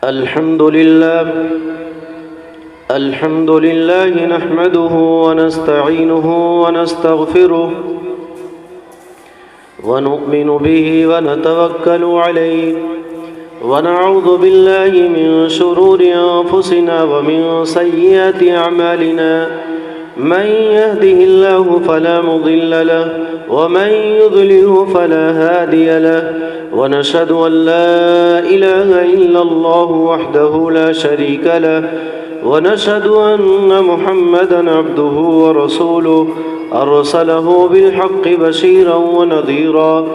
الحمد لله نحمده ونستعينه ونستغفره ونؤمن به ونتوكل عليه ونعوذ بالله من شرور أنفسنا ومن سيئات أعمالنا من يهده الله فلا مضل له ومن يضلله فلا هادي له ونشهد أن لا إله إلا الله وحده لا شريك له ونشهد أن محمدًا عبده ورسوله أرسله بالحق بشيرا ونذيرا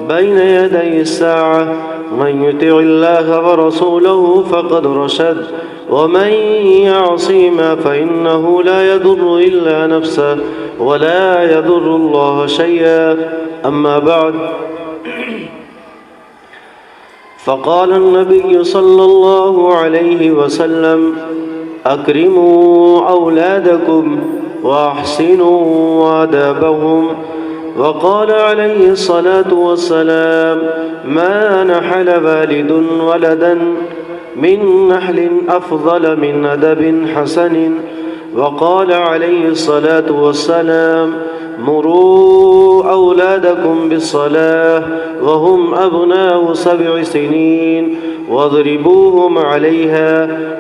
بين يدي الساعة من يطع الله ورسوله فقد رشد ومن يعصهما فإنه لا يضر إلا نفسه ولا يضر الله شيئا أما بعد فقال النبي صلى الله عليه وسلم أكرموا أولادكم وأحسنوا آدابهم وقال عليه الصلاة والسلام ما نحل والد ولدا من نحل أفضل من أدب حسن وقال عليه الصلاة والسلام مروا أولادكم بالصلاة وهم أبناء 7 سنين واضربوهم عليها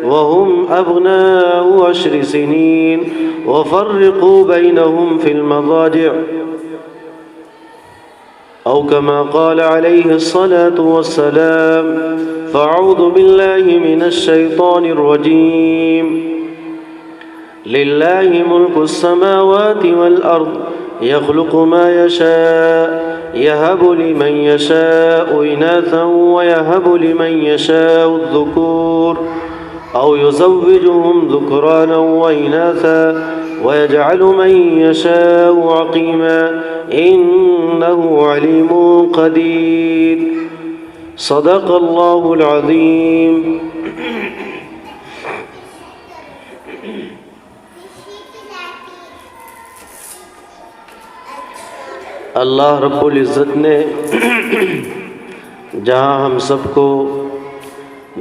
وهم أبناء 10 سنين وفرقوا بينهم في المضاجع أو كما قال عليه الصلاة والسلام فأعوذ بالله من الشيطان الرجيم لله ملك السماوات والأرض يخلق ما يشاء يهب لمن يشاء إناثا ويهب لمن يشاء الذكور أو يزوجهم ذكرانا وإناثا ويجعل من يشاء عقيما إنه عليم قدير صدق الله العظيم اللہ رب العزت نے جہاں ہم سب کو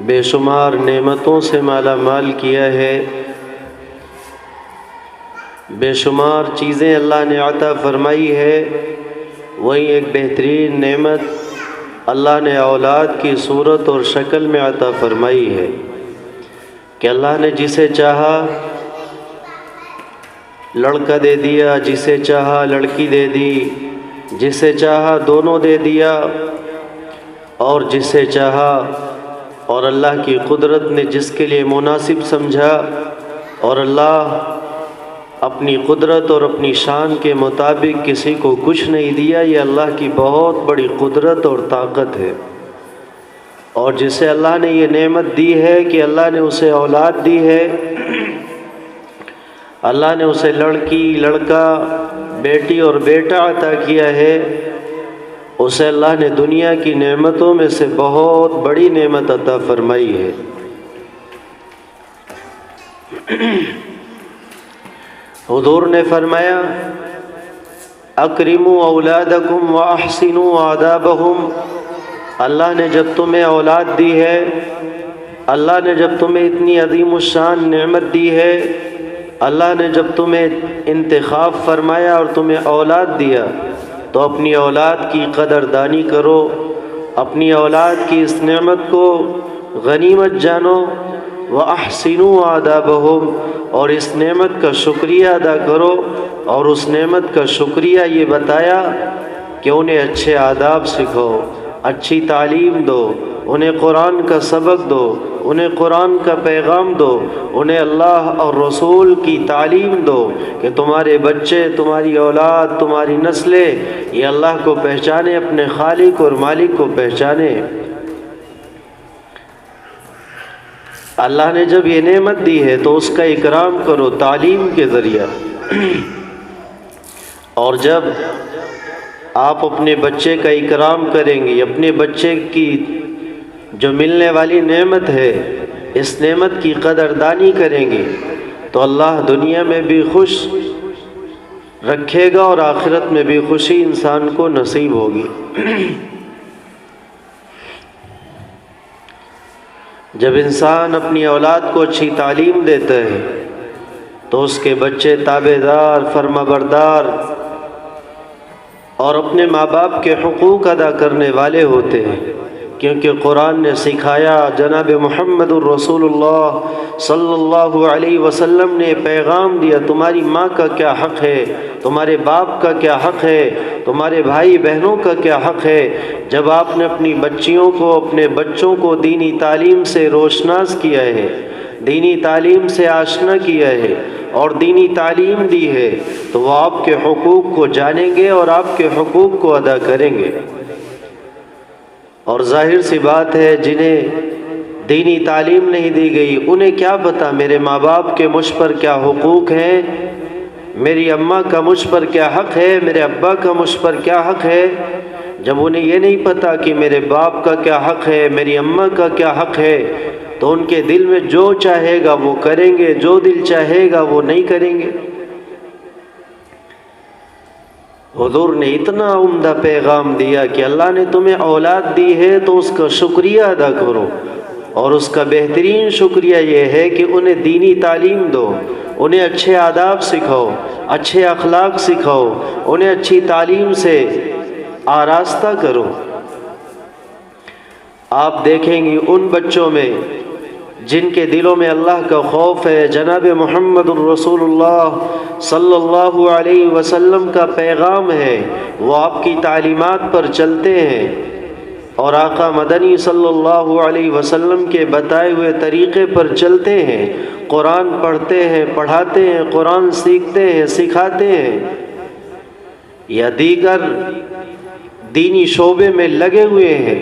بے شمار نعمتوں سے مالا مال کیا ہے، بے شمار چیزیں اللہ نے عطا فرمائی ہے، وہیں ایک بہترین نعمت اللہ نے اولاد کی صورت اور شکل میں عطا فرمائی ہے کہ اللہ نے جسے چاہا لڑکا دے دیا، جسے چاہا لڑکی دے دی، جسے چاہا دونوں دے دیا، اور جسے چاہا اور اللہ کی قدرت نے جس کے لیے مناسب سمجھا، اور اللہ اپنی قدرت اور اپنی شان کے مطابق کسی کو کچھ نہیں دیا۔ یہ اللہ کی بہت بڑی قدرت اور طاقت ہے۔ اور جسے اللہ نے یہ نعمت دی ہے کہ اللہ نے اسے اولاد دی ہے، اللہ نے اسے لڑکی، لڑکا، بیٹی اور بیٹا عطا کیا ہے، اسے اللہ نے دنیا کی نعمتوں میں سے بہت بڑی نعمت عطا فرمائی ہے۔ حضور نے فرمایا اکرموا اولادکم واحسنوا آدابہم، اللہ نے جب تمہیں اولاد دی ہے، اللہ نے جب تمہیں اتنی عظیم الشان نعمت دی ہے، اللہ نے جب تمہیں انتخاب فرمایا اور تمہیں اولاد دیا، تو اپنی اولاد کی قدردانی کرو، اپنی اولاد کی اس نعمت کو غنیمت جانو، وَأَحْسِنُوا آدَابَهُمْ، اور اس نعمت کا شکریہ ادا کرو۔ اور اس نعمت کا شکریہ یہ بتایا کہ انہیں اچھے آداب سکھاؤ، اچھی تعلیم دو، انہیں قرآن کا سبق دو، انہیں قرآن کا پیغام دو، انہیں اللہ اور رسول کی تعلیم دو کہ تمہارے بچے، تمہاری اولاد، تمہاری نسلیں یہ اللہ کو پہچانے، اپنے خالق اور مالک کو پہچانے۔ اللہ نے جب یہ نعمت دی ہے تو اس کا اکرام کرو تعلیم کے ذریعہ۔ اور جب آپ اپنے بچے کا اکرام کریں گے، اپنے بچے کی جو ملنے والی نعمت ہے اس نعمت کی قدردانی کریں گے تو اللہ دنیا میں بھی خوش رکھے گا اور آخرت میں بھی خوشی انسان کو نصیب ہوگی۔ جب انسان اپنی اولاد کو اچھی تعلیم دیتا ہے تو اس کے بچے تابع دار، فرما بردار اور اپنے ماں باپ کے حقوق ادا کرنے والے ہوتے ہیں، کیونکہ قرآن نے سکھایا، جناب محمد الرسول اللہ صلی اللہ علیہ وسلم نے پیغام دیا، تمہاری ماں کا کیا حق ہے، تمہارے باپ کا کیا حق ہے، تمہارے بھائی بہنوں کا کیا حق ہے۔ جب آپ نے اپنی بچیوں کو، اپنے بچوں کو دینی تعلیم سے روشناس کیا ہے، دینی تعلیم سے آشنا کیا ہے اور دینی تعلیم دی ہے، تو وہ آپ کے حقوق کو جانیں گے اور آپ کے حقوق کو ادا کریں گے۔ اور ظاہر سی بات ہے، جنہیں دینی تعلیم نہیں دی گئی انہیں کیا پتہ میرے ماں باپ کے مجھ پر کیا حقوق ہیں، میری اماں کا مجھ پر کیا حق ہے، میرے ابا کا مجھ پر کیا حق ہے۔ جب انہیں یہ نہیں پتہ کہ میرے باپ کا کیا حق ہے، میری اماں کا کیا حق ہے، تو ان کے دل میں جو چاہے گا وہ کریں گے، جو دل چاہے گا وہ نہیں کریں گے۔ حضور نے اتنا عمدہ پیغام دیا کہ اللہ نے تمہیں اولاد دی ہے تو اس کا شکریہ ادا کرو، اور اس کا بہترین شکریہ یہ ہے کہ انہیں دینی تعلیم دو، انہیں اچھے آداب سکھاؤ، اچھے اخلاق سکھاؤ، انہیں اچھی تعلیم سے آراستہ کرو۔ آپ دیکھیں گی ان بچوں میں جن کے دلوں میں اللہ کا خوف ہے، جناب محمد الرسول اللہ صلی اللہ علیہ وسلم کا پیغام ہے، وہ آپ کی تعلیمات پر چلتے ہیں اور آقا مدنی صلی اللہ علیہ وسلم کے بتائے ہوئے طریقے پر چلتے ہیں، قرآن پڑھتے ہیں، پڑھاتے ہیں، قرآن سیکھتے ہیں، سکھاتے ہیں، یا دیگر دینی شعبے میں لگے ہوئے ہیں۔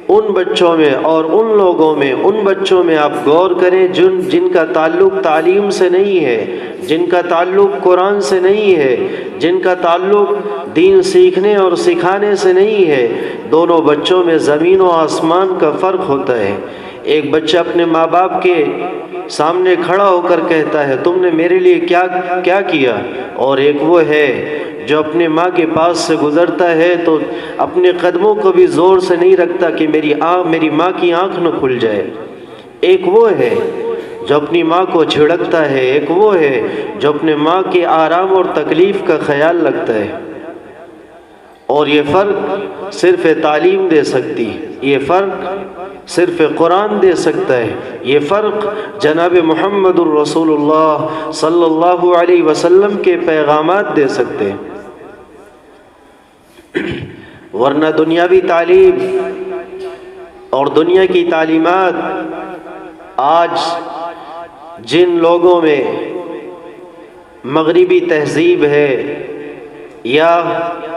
ان بچوں میں اور ان لوگوں میں، ان بچوں میں آپ غور کریں جن کا تعلق تعلیم سے نہیں ہے، جن کا تعلق قرآن سے نہیں ہے، جن کا تعلق دین سیکھنے اور سکھانے سے نہیں ہے، دونوں بچوں میں زمین و آسمان کا فرق ہوتا ہے۔ ایک بچہ اپنے ماں باپ کے سامنے کھڑا ہو کر کہتا ہے تم نے میرے لیے کیا کیا، اور ایک وہ ہے جو اپنے ماں کے پاس سے گزرتا ہے تو اپنے قدموں کو بھی زور سے نہیں رکھتا کہ میری ماں کی آنکھ نہ کھل جائے۔ ایک وہ ہے جو اپنی ماں کو جھڑکتا ہے، ایک وہ ہے جو اپنے ماں کے آرام اور تکلیف کا خیال رکھتا ہے۔ اور یہ فرق صرف تعلیم دے سکتی ہے، یہ فرق صرف قرآن دے سکتا ہے، یہ فرق جناب محمد الرسول اللہ صلی اللہ علیہ وسلم کے پیغامات دے سکتے ہیں۔ ورنہ دنیاوی تعلیم اور دنیا کی تعلیمات آج جن لوگوں میں مغربی تہذیب ہے یا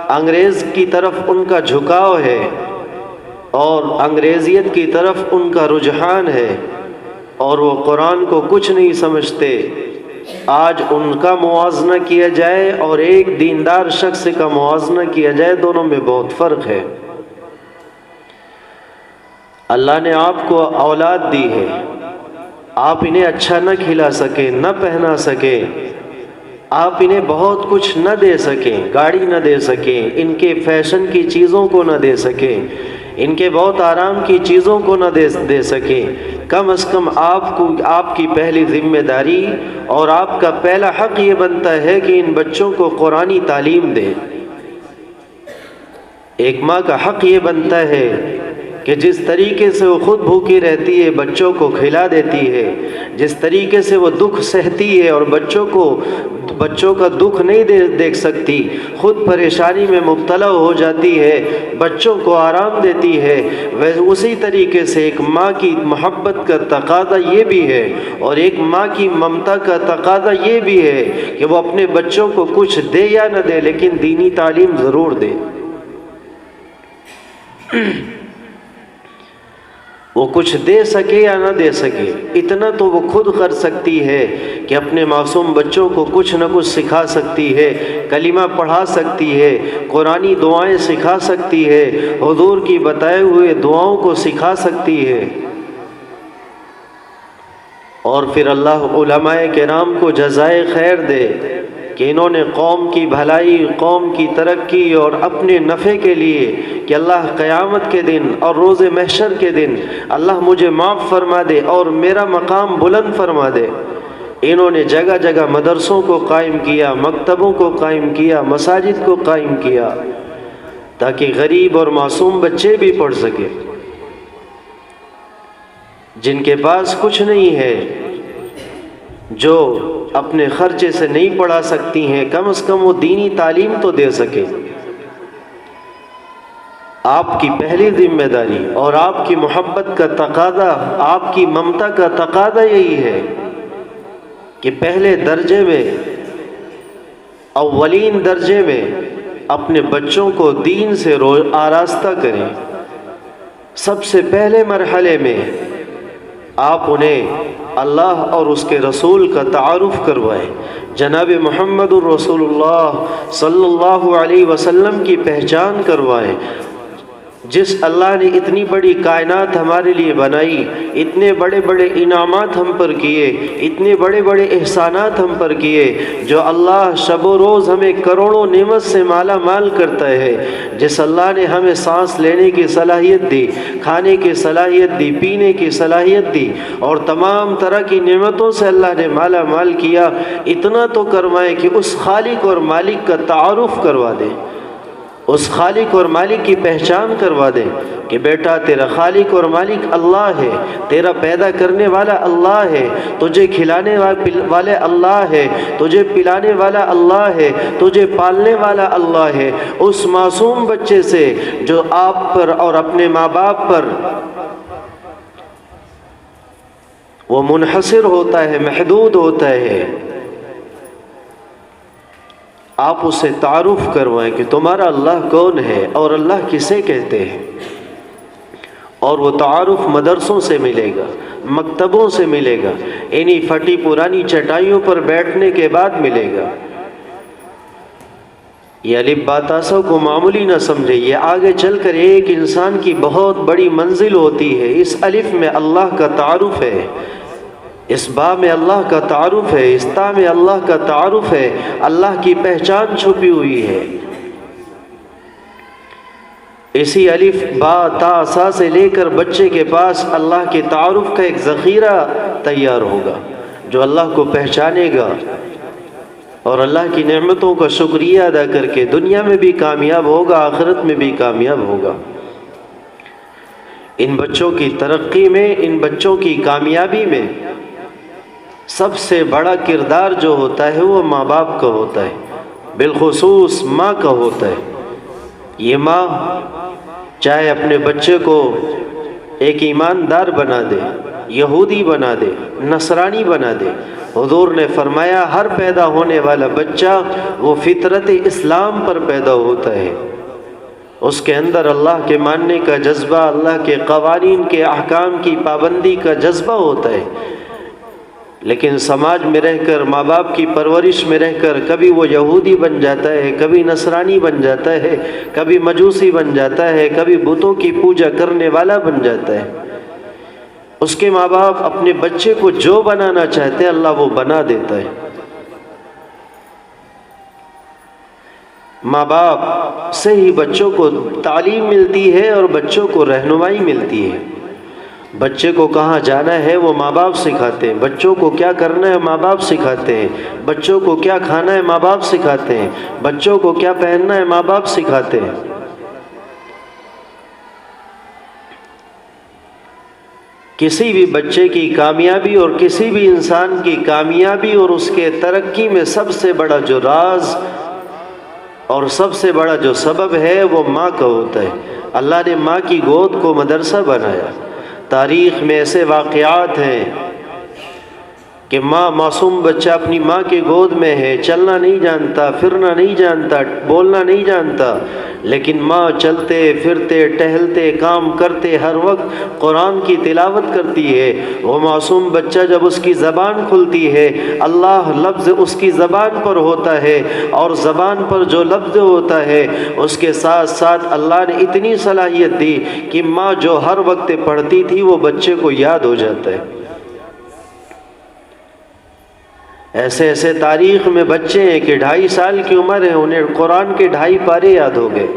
انگریز کی طرف ان کا جھکاؤ ہے اور انگریزیت کی طرف ان کا رجحان ہے اور وہ قرآن کو کچھ نہیں سمجھتے، آج ان کا موازنہ کیا جائے اور ایک دیندار شخص کا موازنہ کیا جائے، دونوں میں بہت فرق ہے۔ اللہ نے آپ کو اولاد دی ہے، آپ انہیں اچھا نہ کھلا سکیں، نہ پہنا سکیں، آپ انہیں بہت کچھ نہ دے سکیں، گاڑی نہ دے سکیں، ان کے فیشن کی چیزوں کو نہ دے سکیں، ان کے بہت آرام کی چیزوں کو نہ دے سکیں، کم از کم آپ کی پہلی ذمہ داری اور آپ کا پہلا حق یہ بنتا ہے کہ ان بچوں کو قرآنی تعلیم دیں۔ ایک ماں کا حق یہ بنتا ہے کہ جس طریقے سے وہ خود بھوکی رہتی ہے بچوں کو کھلا دیتی ہے، جس طریقے سے وہ دکھ سہتی ہے اور بچوں کا دکھ نہیں دیکھ سکتی، خود پریشانی میں مبتلا ہو جاتی ہے، بچوں کو آرام دیتی ہے، اسی طریقے سے ایک ماں کی محبت کا تقاضا یہ بھی ہے اور ایک ماں کی ممتا کا تقاضا یہ بھی ہے کہ وہ اپنے بچوں کو کچھ دے یا نہ دے لیکن دینی تعلیم ضرور دے۔ وہ کچھ دے سکے یا نہ دے سکے، اتنا تو وہ خود کر سکتی ہے کہ اپنے معصوم بچوں کو کچھ نہ کچھ سکھا سکتی ہے، کلمہ پڑھا سکتی ہے، قرآنی دعائیں سکھا سکتی ہے، حضور کی بتائے ہوئے دعاؤں کو سکھا سکتی ہے۔ اور پھر اللہ علماء کرام کو جزائے خیر دے کہ انہوں نے قوم کی بھلائی، قوم کی ترقی اور اپنے نفع کے لیے کہ اللہ قیامت کے دن اور روز محشر کے دن اللہ مجھے معاف فرما دے اور میرا مقام بلند فرما دے، انہوں نے جگہ جگہ مدرسوں کو قائم کیا، مکتبوں کو قائم کیا، مساجد کو قائم کیا، تاکہ غریب اور معصوم بچے بھی پڑھ سکے۔ جن کے پاس کچھ نہیں ہے، جو اپنے خرچے سے نہیں پڑھا سکتی ہیں، کم از کم وہ دینی تعلیم تو دے سکے۔ آپ کی پہلی ذمہ داری اور آپ کی محبت کا تقاضا، آپ کی ممتا کا تقاضا یہی ہے کہ پہلے درجے میں، اولین درجے میں اپنے بچوں کو دین سے آراستہ کریں۔ سب سے پہلے مرحلے میں آپ انہیں اللہ اور اس کے رسول کا تعارف کروائیں، جناب محمد الرسول اللہ صلی اللہ علیہ وسلم کی پہچان کروائیں، جس اللہ نے اتنی بڑی کائنات ہمارے لیے بنائی، اتنے بڑے بڑے انعامات ہم پر کیے، اتنے بڑے بڑے احسانات ہم پر کیے، جو اللہ شب و روز ہمیں کروڑوں نعمت سے مالا مال کرتا ہے، جس اللہ نے ہمیں سانس لینے کی صلاحیت دی، کھانے کی صلاحیت دی، پینے کی صلاحیت دی، اور تمام طرح کی نعمتوں سے اللہ نے مالا مال کیا، اتنا تو کروائیں کہ اس خالق اور مالک کا تعارف کروا دیں، اس خالق اور مالک کی پہچان کروا دیں کہ بیٹا تیرا خالق اور مالک اللہ ہے، تیرا پیدا کرنے والا اللہ ہے، تجھے کھلانے والے اللہ ہے، تجھے پلانے والا اللہ ہے، تجھے پالنے والا اللہ ہے۔ اس معصوم بچے سے جو آپ پر اور اپنے ماں باپ پر وہ منحصر ہوتا ہے، محدود ہوتا ہے، آپ اسے تعارف کروائیں کہ تمہارا اللہ کون ہے اور اللہ کسے کہتے ہیں، اور وہ تعارف مدرسوں سے ملے گا، مکتبوں سے ملے گا، انہی پھٹی پرانی چٹائیوں پر بیٹھنے کے بعد ملے گا۔ یہ الف با تا سا کو معمولی نہ سمجھے، یہ آگے چل کر ایک انسان کی بہت بڑی منزل ہوتی ہے۔ اس الف میں اللہ کا تعارف ہے، اس با میں اللہ کا تعارف ہے، اس تا میں اللہ کا تعارف ہے، اللہ کی پہچان چھپی ہوئی ہے۔ اسی الف با تا سا سے لے کر بچے کے پاس اللہ کے تعارف کا ایک ذخیرہ تیار ہوگا، جو اللہ کو پہچانے گا اور اللہ کی نعمتوں کا شکریہ ادا کر کے دنیا میں بھی کامیاب ہوگا، آخرت میں بھی کامیاب ہوگا۔ ان بچوں کی ترقی میں، ان بچوں کی کامیابی میں سب سے بڑا کردار جو ہوتا ہے وہ ماں باپ کا ہوتا ہے، بالخصوص ماں کا ہوتا ہے۔ یہ ماں چاہے اپنے بچے کو ایک ایماندار بنا دے، یہودی بنا دے، نصرانی بنا دے، حضور نے فرمایا ہر پیدا ہونے والا بچہ وہ فطرت اسلام پر پیدا ہوتا ہے، اس کے اندر اللہ کے ماننے کا جذبہ، اللہ کے قوانین کے احکام کی پابندی کا جذبہ ہوتا ہے۔ لیکن سماج میں رہ کر، ماں باپ کی پرورش میں رہ کر کبھی وہ یہودی بن جاتا ہے، کبھی نصرانی بن جاتا ہے، کبھی مجوسی بن جاتا ہے، کبھی بتوں کی پوجا کرنے والا بن جاتا ہے۔ اس کے ماں باپ اپنے بچے کو جو بنانا چاہتے ہیں اللہ وہ بنا دیتا ہے۔ ماں باپ سے ہی بچوں کو تعلیم ملتی ہے اور بچوں کو رہنمائی ملتی ہے۔ بچے کو کہاں جانا ہے وہ ماں باپ سکھاتے ہیں، بچوں کو کیا کرنا ہے ماں باپ سکھاتے ہیں، بچوں کو کیا کھانا ہے ماں باپ سکھاتے ہیں، بچوں کو کیا پہننا ہے ماں باپ سکھاتے ہیں۔ کسی بھی بچے کی کامیابی اور کسی بھی انسان کی کامیابی اور اس کے ترقی میں سب سے بڑا جو راز اور سب سے بڑا جو سبب ہے وہ ماں کا ہوتا ہے۔ اللہ نے ماں کی گود کو مدرسہ بنایا۔ تاریخ میں ایسے واقعات ہیں کہ معصوم بچہ اپنی ماں کی گود میں ہے، چلنا نہیں جانتا، پھرنا نہیں جانتا، بولنا نہیں جانتا، لیکن ماں چلتے پھرتے ٹہلتے کام کرتے ہر وقت قرآن کی تلاوت کرتی ہے۔ وہ معصوم بچہ جب اس کی زبان کھلتی ہے اللہ لفظ اس کی زبان پر ہوتا ہے، اور زبان پر جو لفظ ہوتا ہے اس کے ساتھ ساتھ اللہ نے اتنی صلاحیت دی کہ ماں جو ہر وقت پڑھتی تھی وہ بچے کو یاد ہو جاتا ہے۔ ایسے ایسے تاریخ میں بچے ہیں کہ 2.5 سال کی عمر ہے، انہیں قرآن کے 2.5 پارے یاد ہو گئے۔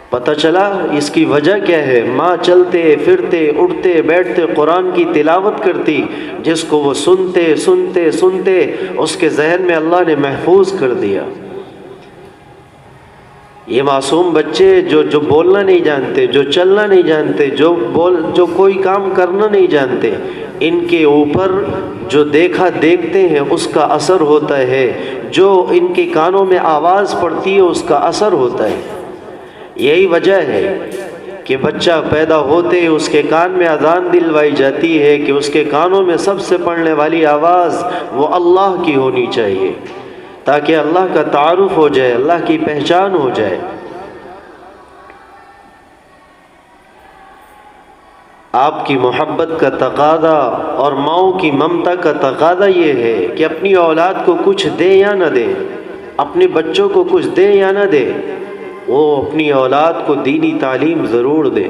پتہ چلا اس کی وجہ کیا ہے؟ ماں چلتے پھرتے اٹھتے بیٹھتے قرآن کی تلاوت کرتی، جس کو وہ سنتے سنتے سنتے اس کے ذہن میں اللہ نے محفوظ کر دیا۔ یہ معصوم بچے جو بولنا نہیں جانتے، جو چلنا نہیں جانتے، جو کوئی کام کرنا نہیں جانتے، ان کے اوپر جو دیکھا دیکھتے ہیں اس کا اثر ہوتا ہے، جو ان کے کانوں میں آواز پڑتی ہے اس کا اثر ہوتا ہے۔ یہی وجہ ہے کہ بچہ پیدا ہوتے ہی اس کے کان میں اذان دلوائی جاتی ہے کہ اس کے کانوں میں سب سے پڑھنے والی آواز وہ اللہ کی ہونی چاہیے، تاکہ اللہ کا تعارف ہو جائے، اللہ کی پہچان ہو جائے۔ آپ کی محبت کا تقاضا اور ماؤں کی ممتا کا تقاضا یہ ہے کہ اپنی اولاد کو کچھ دے یا نہ دے، اپنے بچوں کو کچھ دے یا نہ دے، وہ اپنی اولاد کو دینی تعلیم ضرور دے۔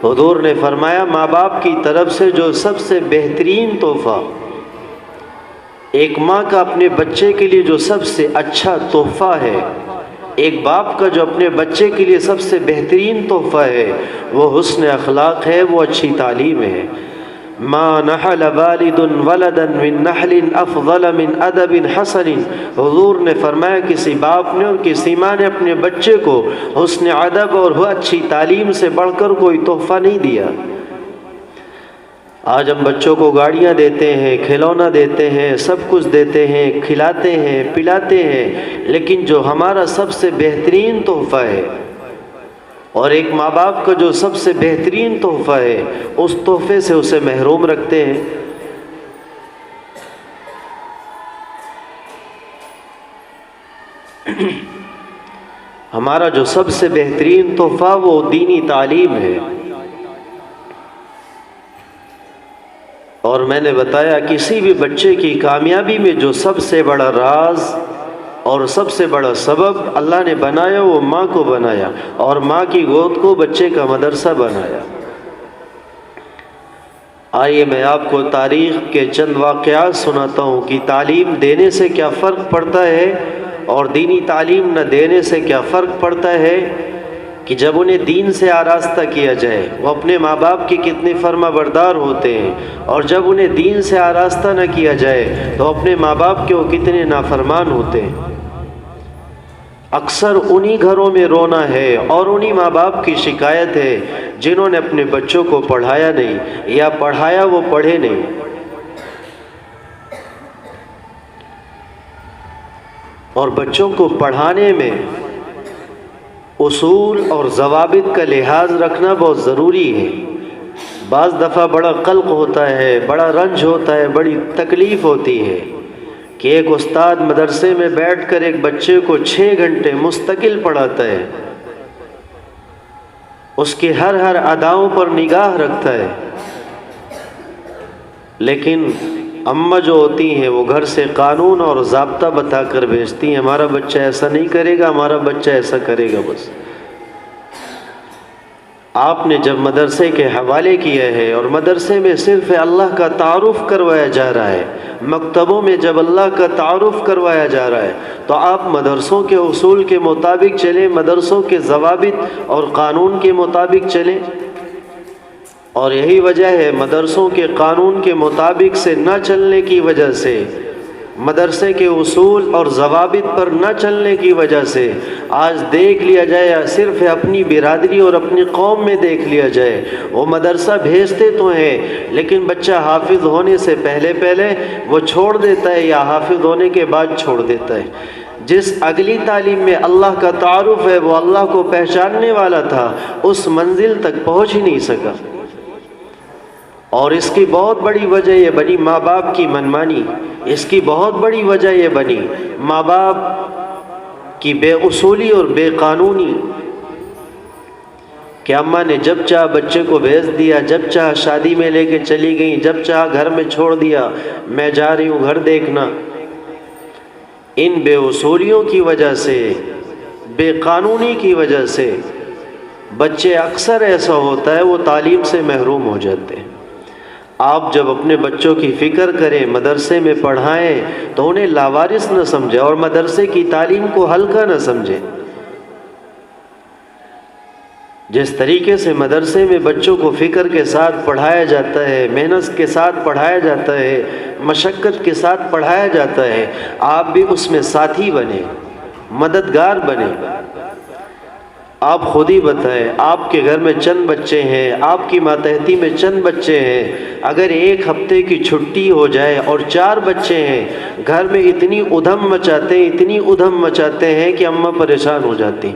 حضور نے فرمایا ماں باپ کی طرف سے جو سب سے بہترین تحفہ، ایک ماں کا اپنے بچے کے لیے جو سب سے اچھا تحفہ ہے، ایک باپ کا جو اپنے بچے کے لیے سب سے بہترین تحفہ ہے، وہ حسن اخلاق ہے، وہ اچھی تعلیم ہے۔ ما نحل والد ولدا من نحل افضل من ادب حسن، حضور نے فرمایا کسی باپ نے اور کسی ماں نے اپنے بچے کو حسن ادب اور اچھی تعلیم سے بڑھ کر کوئی تحفہ نہیں دیا۔ آج ہم بچوں کو گاڑیاں دیتے ہیں، کھلونا دیتے ہیں، سب کچھ دیتے ہیں، کھلاتے ہیں، پلاتے ہیں، لیکن جو ہمارا سب سے بہترین تحفہ ہے اور ایک ماں باپ کا جو سب سے بہترین تحفہ ہے، اس تحفے سے اسے محروم رکھتے ہیں۔ ہمارا جو سب سے بہترین تحفہ وہ دینی تعلیم ہے۔ اور میں نے بتایا کسی بھی بچے کی کامیابی میں جو سب سے بڑا راز اور سب سے بڑا سبب اللہ نے بنایا وہ ماں کو بنایا، اور ماں کی گود کو بچے کا مدرسہ بنایا۔ آئیے میں آپ کو تاریخ کے چند واقعات سناتا ہوں کہ تعلیم دینے سے کیا فرق پڑتا ہے اور دینی تعلیم نہ دینے سے کیا فرق پڑتا ہے، کہ جب انہیں دین سے آراستہ کیا جائے وہ اپنے ماں باپ کی کتنے فرما بردار ہوتے ہیں، اور جب انہیں دین سے آراستہ نہ کیا جائے تو اپنے ماں باپ کے وہ کتنے نافرمان ہوتے ہیں۔ اکثر انہی گھروں میں رونا ہے اور انہی ماں باپ کی شکایت ہے جنہوں نے اپنے بچوں کو پڑھایا نہیں، یا پڑھایا وہ پڑھے نہیں۔ اور بچوں کو پڑھانے میں اصول اور ضوابط کا لحاظ رکھنا بہت ضروری ہے۔ بعض دفعہ بڑا قلق ہوتا ہے، بڑا رنج ہوتا ہے، بڑی تکلیف ہوتی ہے کہ ایک استاد مدرسے میں بیٹھ کر ایک بچے کو 6 گھنٹے مستقل پڑھاتا ہے، اس کے ہر اداؤں پر نگاہ رکھتا ہے، لیکن اماں جو ہوتی ہیں وہ گھر سے قانون اور ضابطہ بتا کر بھیجتی ہیں، ہمارا بچہ ایسا نہیں کرے گا، ہمارا بچہ ایسا کرے گا۔ بس آپ نے جب مدرسے کے حوالے کیا ہے اور مدرسے میں صرف اللہ کا تعارف کروایا جا رہا ہے، مکتبوں میں جب اللہ کا تعارف کروایا جا رہا ہے، تو آپ مدرسوں کے اصول کے مطابق چلیں، مدرسوں کے ضوابط اور قانون کے مطابق چلیں۔ اور یہی وجہ ہے مدرسوں کے قانون کے مطابق سے نہ چلنے کی وجہ سے، مدرسے کے اصول اور ضوابط پر نہ چلنے کی وجہ سے آج دیکھ لیا جائے، صرف اپنی برادری اور اپنی قوم میں دیکھ لیا جائے، وہ مدرسہ بھیجتے تو ہیں لیکن بچہ حافظ ہونے سے پہلے وہ چھوڑ دیتا ہے یا حافظ ہونے کے بعد چھوڑ دیتا ہے۔ جس اگلی تعلیم میں اللہ کا تعارف ہے، وہ اللہ کو پہچاننے والا تھا، اس منزل تک پہنچ ہی نہیں سکا۔ اور اس کی بہت بڑی وجہ یہ بنی ماں باپ کی منمانی، اس کی بہت بڑی وجہ یہ بنی ماں باپ کی بے اصولی اور بے قانونی، کہ اماں نے جب چاہ بچے کو بھیج دیا، جب چاہ شادی میں لے کے چلی گئیں، جب چاہ گھر میں چھوڑ دیا، میں جا رہی ہوں گھر دیکھنا۔ ان بے اصولیوں کی وجہ سے، بے قانونی کی وجہ سے بچے اکثر ایسا ہوتا ہے وہ تعلیم سے محروم ہو جاتے ہیں۔ آپ جب اپنے بچوں کی فکر کریں، مدرسے میں پڑھائیں تو انہیں لاوارث نہ سمجھیں اور مدرسے کی تعلیم کو ہلکا نہ سمجھیں۔ جس طریقے سے مدرسے میں بچوں کو فکر کے ساتھ پڑھایا جاتا ہے، محنت کے ساتھ پڑھایا جاتا ہے، مشقت کے ساتھ پڑھایا جاتا ہے، آپ بھی اس میں ساتھی بنیں، مددگار بنیں۔ آپ خود ہی بتائیں، آپ کے گھر میں چند بچے ہیں، آپ کی ماتحتی میں چند بچے ہیں، اگر ایک ہفتے کی چھٹی ہو جائے اور 4 بچے ہیں، گھر میں اتنی ادھم مچاتے ہیں کہ اماں پریشان ہو جاتی۔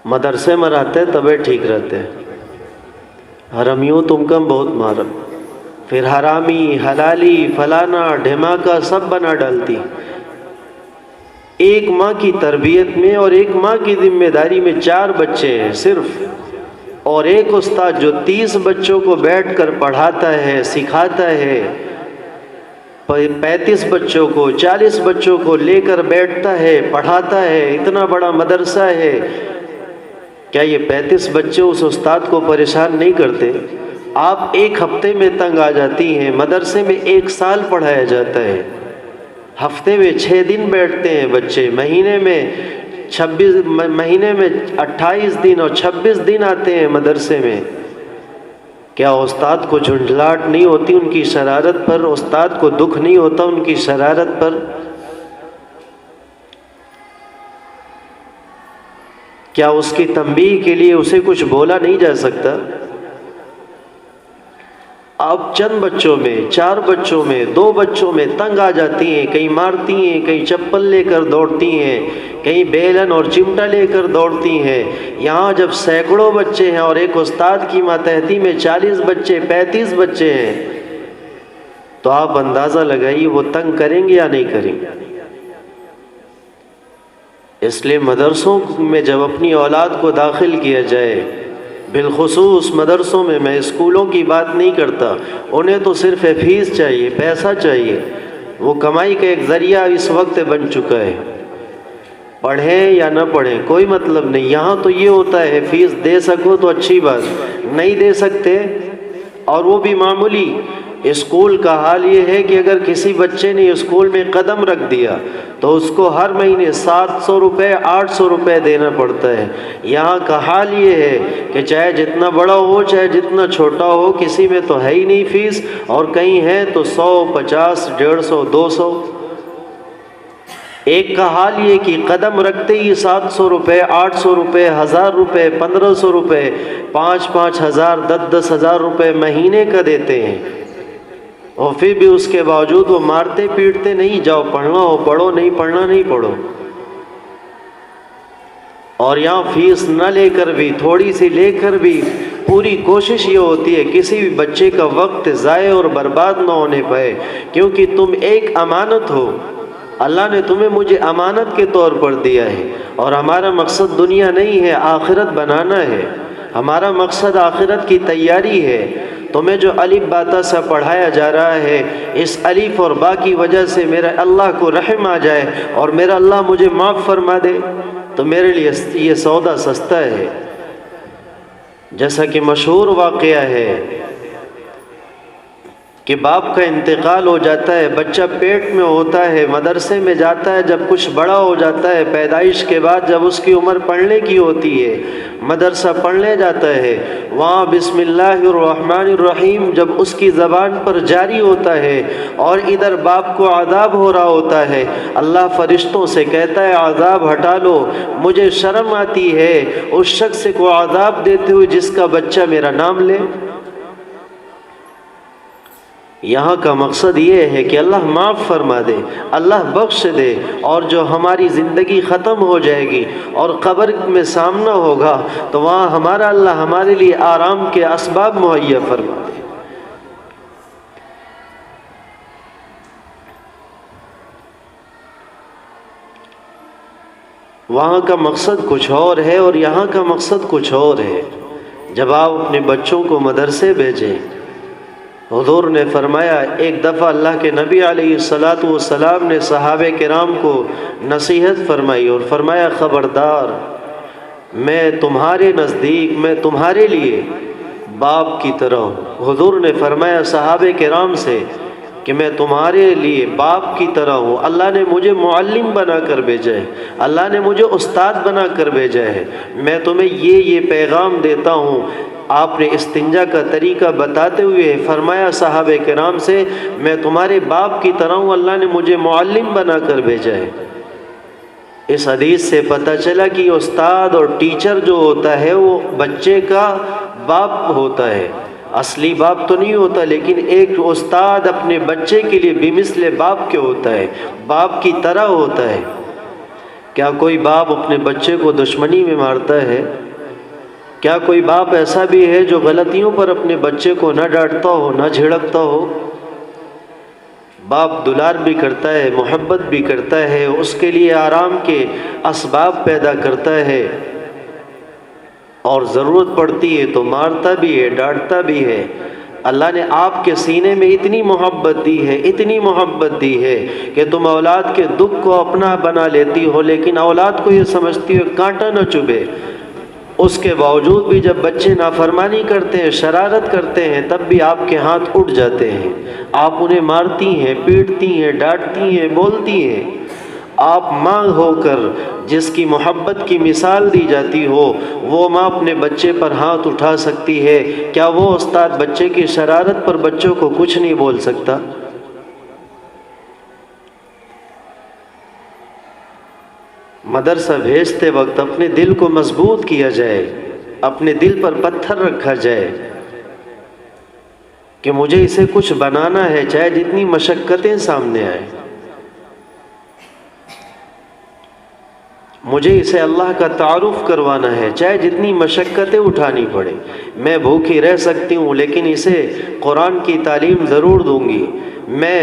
مدرسے میں رہتے تبے ٹھیک رہتے، حرمیوں تم کم بہت مارا، پھر حرامی حلالی فلانا ڈھماکہ سب بنا ڈالتی۔ ایک ماں کی تربیت میں اور ایک ماں کی ذمہ داری میں 4 بچے ہیں صرف، اور ایک استاد جو 30 بچوں کو بیٹھ کر پڑھاتا ہے، سکھاتا ہے، 35 بچوں کو 40 بچوں کو لے کر بیٹھتا ہے، پڑھاتا ہے، اتنا بڑا مدرسہ ہے، کیا یہ 35 بچے اس استاد کو پریشان نہیں کرتے؟ آپ ایک ہفتے میں تنگ آ جاتی ہیں، مدرسے میں 1 سال پڑھایا جاتا ہے، ہفتے میں 6 دن بیٹھتے ہیں بچے، مہینے میں 28 دن اور 26 دن آتے ہیں مدرسے میں۔ کیا استاد کو جھنجھلاہٹ نہیں ہوتی ان کی شرارت پر؟ استاد کو دکھ نہیں ہوتا ان کی شرارت پر؟ کیا اس کی تنبیہ کے لیے اسے کچھ بولا نہیں جا سکتا؟ آپ چند بچوں میں، 4 بچوں میں، 2 بچوں میں تنگ آ جاتی ہیں، کہیں مارتی ہیں، کہیں چپل لے کر دوڑتی ہیں، کہیں بیلن اور چمٹا لے کر دوڑتی ہیں۔ یہاں جب سینکڑوں بچے ہیں اور ایک استاد کی ماتحتی میں 40 بچے 35 بچے ہیں تو آپ اندازہ لگائیے وہ تنگ کریں گے یا نہیں کریں گے۔ اس لیے مدرسوں میں جب اپنی اولاد کو داخل کیا جائے، بالخصوص مدرسوں میں اسکولوں کی بات نہیں کرتا، انہیں تو صرف فیس چاہیے، پیسہ چاہیے، وہ کمائی کا ایک ذریعہ اس وقت بن چکا ہے۔ پڑھیں یا نہ پڑھیں کوئی مطلب نہیں، یہاں تو یہ ہوتا ہے فیس دے سکو تو اچھی بات، نہیں دے سکتے اور وہ بھی معمولی۔ اسکول کا حال یہ ہے کہ اگر کسی بچے نے اسکول میں قدم رکھ دیا تو اس کو ہر مہینے 700 روپے 800 روپے دینا پڑتا ہے۔ یہاں کا حال یہ ہے کہ چاہے جتنا بڑا ہو چاہے جتنا چھوٹا ہو، کسی میں تو ہے ہی نہیں فیس، اور کہیں ہے تو 100 50 150 200۔ ایک کا حال یہ کہ قدم رکھتے ہی 700 روپے 800 روپے 1000 روپے 1500 روپے 5 ہزار 10 ہزار روپے مہینے کا دیتے ہیں، اور پھر بھی اس کے باوجود وہ مارتے پیٹتے نہیں، جاؤ پڑھنا ہو پڑھو، نہیں پڑھنا نہیں پڑھو۔ اور یہاں فیس نہ لے کر بھی، تھوڑی سی لے کر بھی، پوری کوشش یہ ہوتی ہے کسی بھی بچے کا وقت ضائع اور برباد نہ ہونے پائے، کیونکہ تم ایک امانت ہو، اللہ نے تمہیں مجھے امانت کے طور پر دیا ہے، اور ہمارا مقصد دنیا نہیں ہے، آخرت بنانا ہے، ہمارا مقصد آخرت کی تیاری ہے۔ تمہیں جو الف باتا سا پڑھایا جا رہا ہے، اس الف اور با کی وجہ سے میرا اللہ کو رحم آ جائے اور میرا اللہ مجھے معاف فرما دے تو میرے لیے یہ سودا سستا ہے۔ جیسا کہ مشہور واقعہ ہے کہ باپ کا انتقال ہو جاتا ہے، بچہ پیٹ میں ہوتا ہے، مدرسے میں جاتا ہے، جب کچھ بڑا ہو جاتا ہے پیدائش کے بعد، جب اس کی عمر پڑھنے کی ہوتی ہے، مدرسہ پڑھنے جاتا ہے، وہاں بسم اللہ الرحمن الرحیم جب اس کی زبان پر جاری ہوتا ہے اور ادھر باپ کو عذاب ہو رہا ہوتا ہے، اللہ فرشتوں سے کہتا ہے عذاب ہٹا لو، مجھے شرم آتی ہے اس شخص کو عذاب دیتے ہوئے جس کا بچہ میرا نام لے۔ یہاں کا مقصد یہ ہے کہ اللہ معاف فرما دے، اللہ بخش دے، اور جو ہماری زندگی ختم ہو جائے گی اور قبر میں سامنا ہوگا تو وہاں ہمارا اللہ ہمارے لیے آرام کے اسباب مہیا فرما دے۔ وہاں کا مقصد کچھ اور ہے اور یہاں کا مقصد کچھ اور ہے۔ جب آپ اپنے بچوں کو مدرسے بھیجیں، حضور نے فرمایا، ایک دفعہ اللہ کے نبی علیہ الصلاۃ نے صحابہ کرام کو نصیحت فرمائی اور فرمایا خبردار، میں تمہارے نزدیک، میں تمہارے لیے باپ کی طرح ہوں۔ حضور نے فرمایا صحابہ کرام سے کہ میں تمہارے لیے باپ کی طرح ہوں، اللہ نے مجھے معلم بنا کر بھیجا ہے، اللہ نے مجھے استاد بنا کر بھیجا ہے، میں تمہیں یہ پیغام دیتا ہوں۔ آپ نے استنجا کا طریقہ بتاتے ہوئے فرمایا صحابہ کرام سے میں تمہارے باپ کی طرح ہوں، اللہ نے مجھے معلم بنا کر بھیجا ہے۔ اس حدیث سے پتہ چلا کہ استاد اور ٹیچر جو ہوتا ہے وہ بچے کا باپ ہوتا ہے، اصلی باپ تو نہیں ہوتا، لیکن ایک استاد اپنے بچے کے لیے بمثل باپ کے ہوتا ہے، باپ کی طرح ہوتا ہے۔ کیا کوئی باپ اپنے بچے کو دشمنی میں مارتا ہے؟ کیا کوئی باپ ایسا بھی ہے جو غلطیوں پر اپنے بچے کو نہ ڈانٹتا ہو، نہ جھڑکتا ہو؟ باپ دلار بھی کرتا ہے، محبت بھی کرتا ہے، اس کے لیے آرام کے اسباب پیدا کرتا ہے، اور ضرورت پڑتی ہے تو مارتا بھی ہے، ڈانٹتا بھی ہے۔ اللہ نے آپ کے سینے میں اتنی محبت دی ہے، اتنی محبت دی ہے کہ تم اولاد کے دکھ کو اپنا بنا لیتی ہو، لیکن اولاد کو یہ سمجھتی ہو کانٹا نہ چبھے۔ اس کے باوجود بھی جب بچے نافرمانی کرتے ہیں، شرارت کرتے ہیں، تب بھی آپ کے ہاتھ اٹھ جاتے ہیں، آپ انہیں مارتی ہیں، پیٹتی ہیں، ڈانٹتی ہیں، بولتی ہیں۔ آپ ماں ہو کر جس کی محبت کی مثال دی جاتی ہو، وہ ماں اپنے بچے پر ہاتھ اٹھا سکتی ہے، کیا وہ استاد بچے کی شرارت پر بچوں کو کچھ نہیں بول سکتا؟ مدرسہ بھیجتے وقت اپنے دل کو مضبوط کیا جائے، اپنے دل پر پتھر رکھا جائے کہ مجھے اسے کچھ بنانا ہے، چاہے جتنی مشقتیں سامنے آئیں، مجھے اسے اللہ کا تعارف کروانا ہے، چاہے جتنی مشقتیں اٹھانی پڑے۔ میں بھوکی رہ سکتی ہوں لیکن اسے قرآن کی تعلیم ضرور دوں گی، میں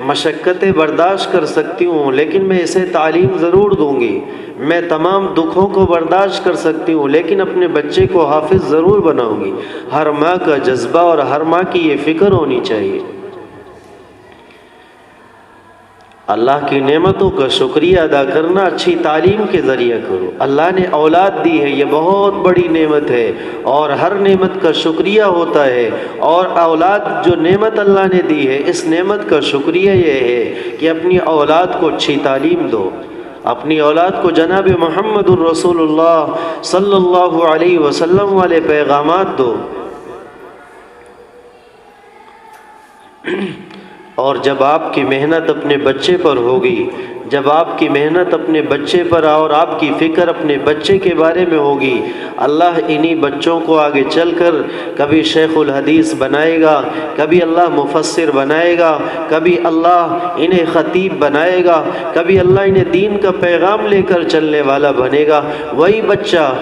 مشقتیں برداشت کر سکتی ہوں لیکن میں اسے تعلیم ضرور دوں گی، میں تمام دکھوں کو برداشت کر سکتی ہوں لیکن اپنے بچے کو حافظ ضرور بناؤں گی۔ ہر ماں کا جذبہ اور ہر ماں کی یہ فکر ہونی چاہیے۔ اللہ کی نعمتوں کا شکریہ ادا کرنا اچھی تعلیم کے ذریعہ کرو۔ اللہ نے اولاد دی ہے، یہ بہت بڑی نعمت ہے، اور ہر نعمت کا شکریہ ہوتا ہے، اور اولاد جو نعمت اللہ نے دی ہے، اس نعمت کا شکریہ یہ ہے کہ اپنی اولاد کو اچھی تعلیم دو، اپنی اولاد کو جناب محمد الرسول اللہ صلی اللہ علیہ وسلم والے پیغامات دو۔ اور جب آپ کی محنت اپنے بچے پر ہوگی، جب آپ کی محنت اپنے بچے پر اور آپ کی فکر اپنے بچے کے بارے میں ہوگی، اللہ انہی بچوں کو آگے چل کر کبھی شیخ الحدیث بنائے گا، کبھی اللہ مفسر بنائے گا، کبھی اللہ انہیں خطیب بنائے گا، کبھی اللہ انہیں دین کا پیغام لے کر چلنے والا بنے گا۔ وہی بچہ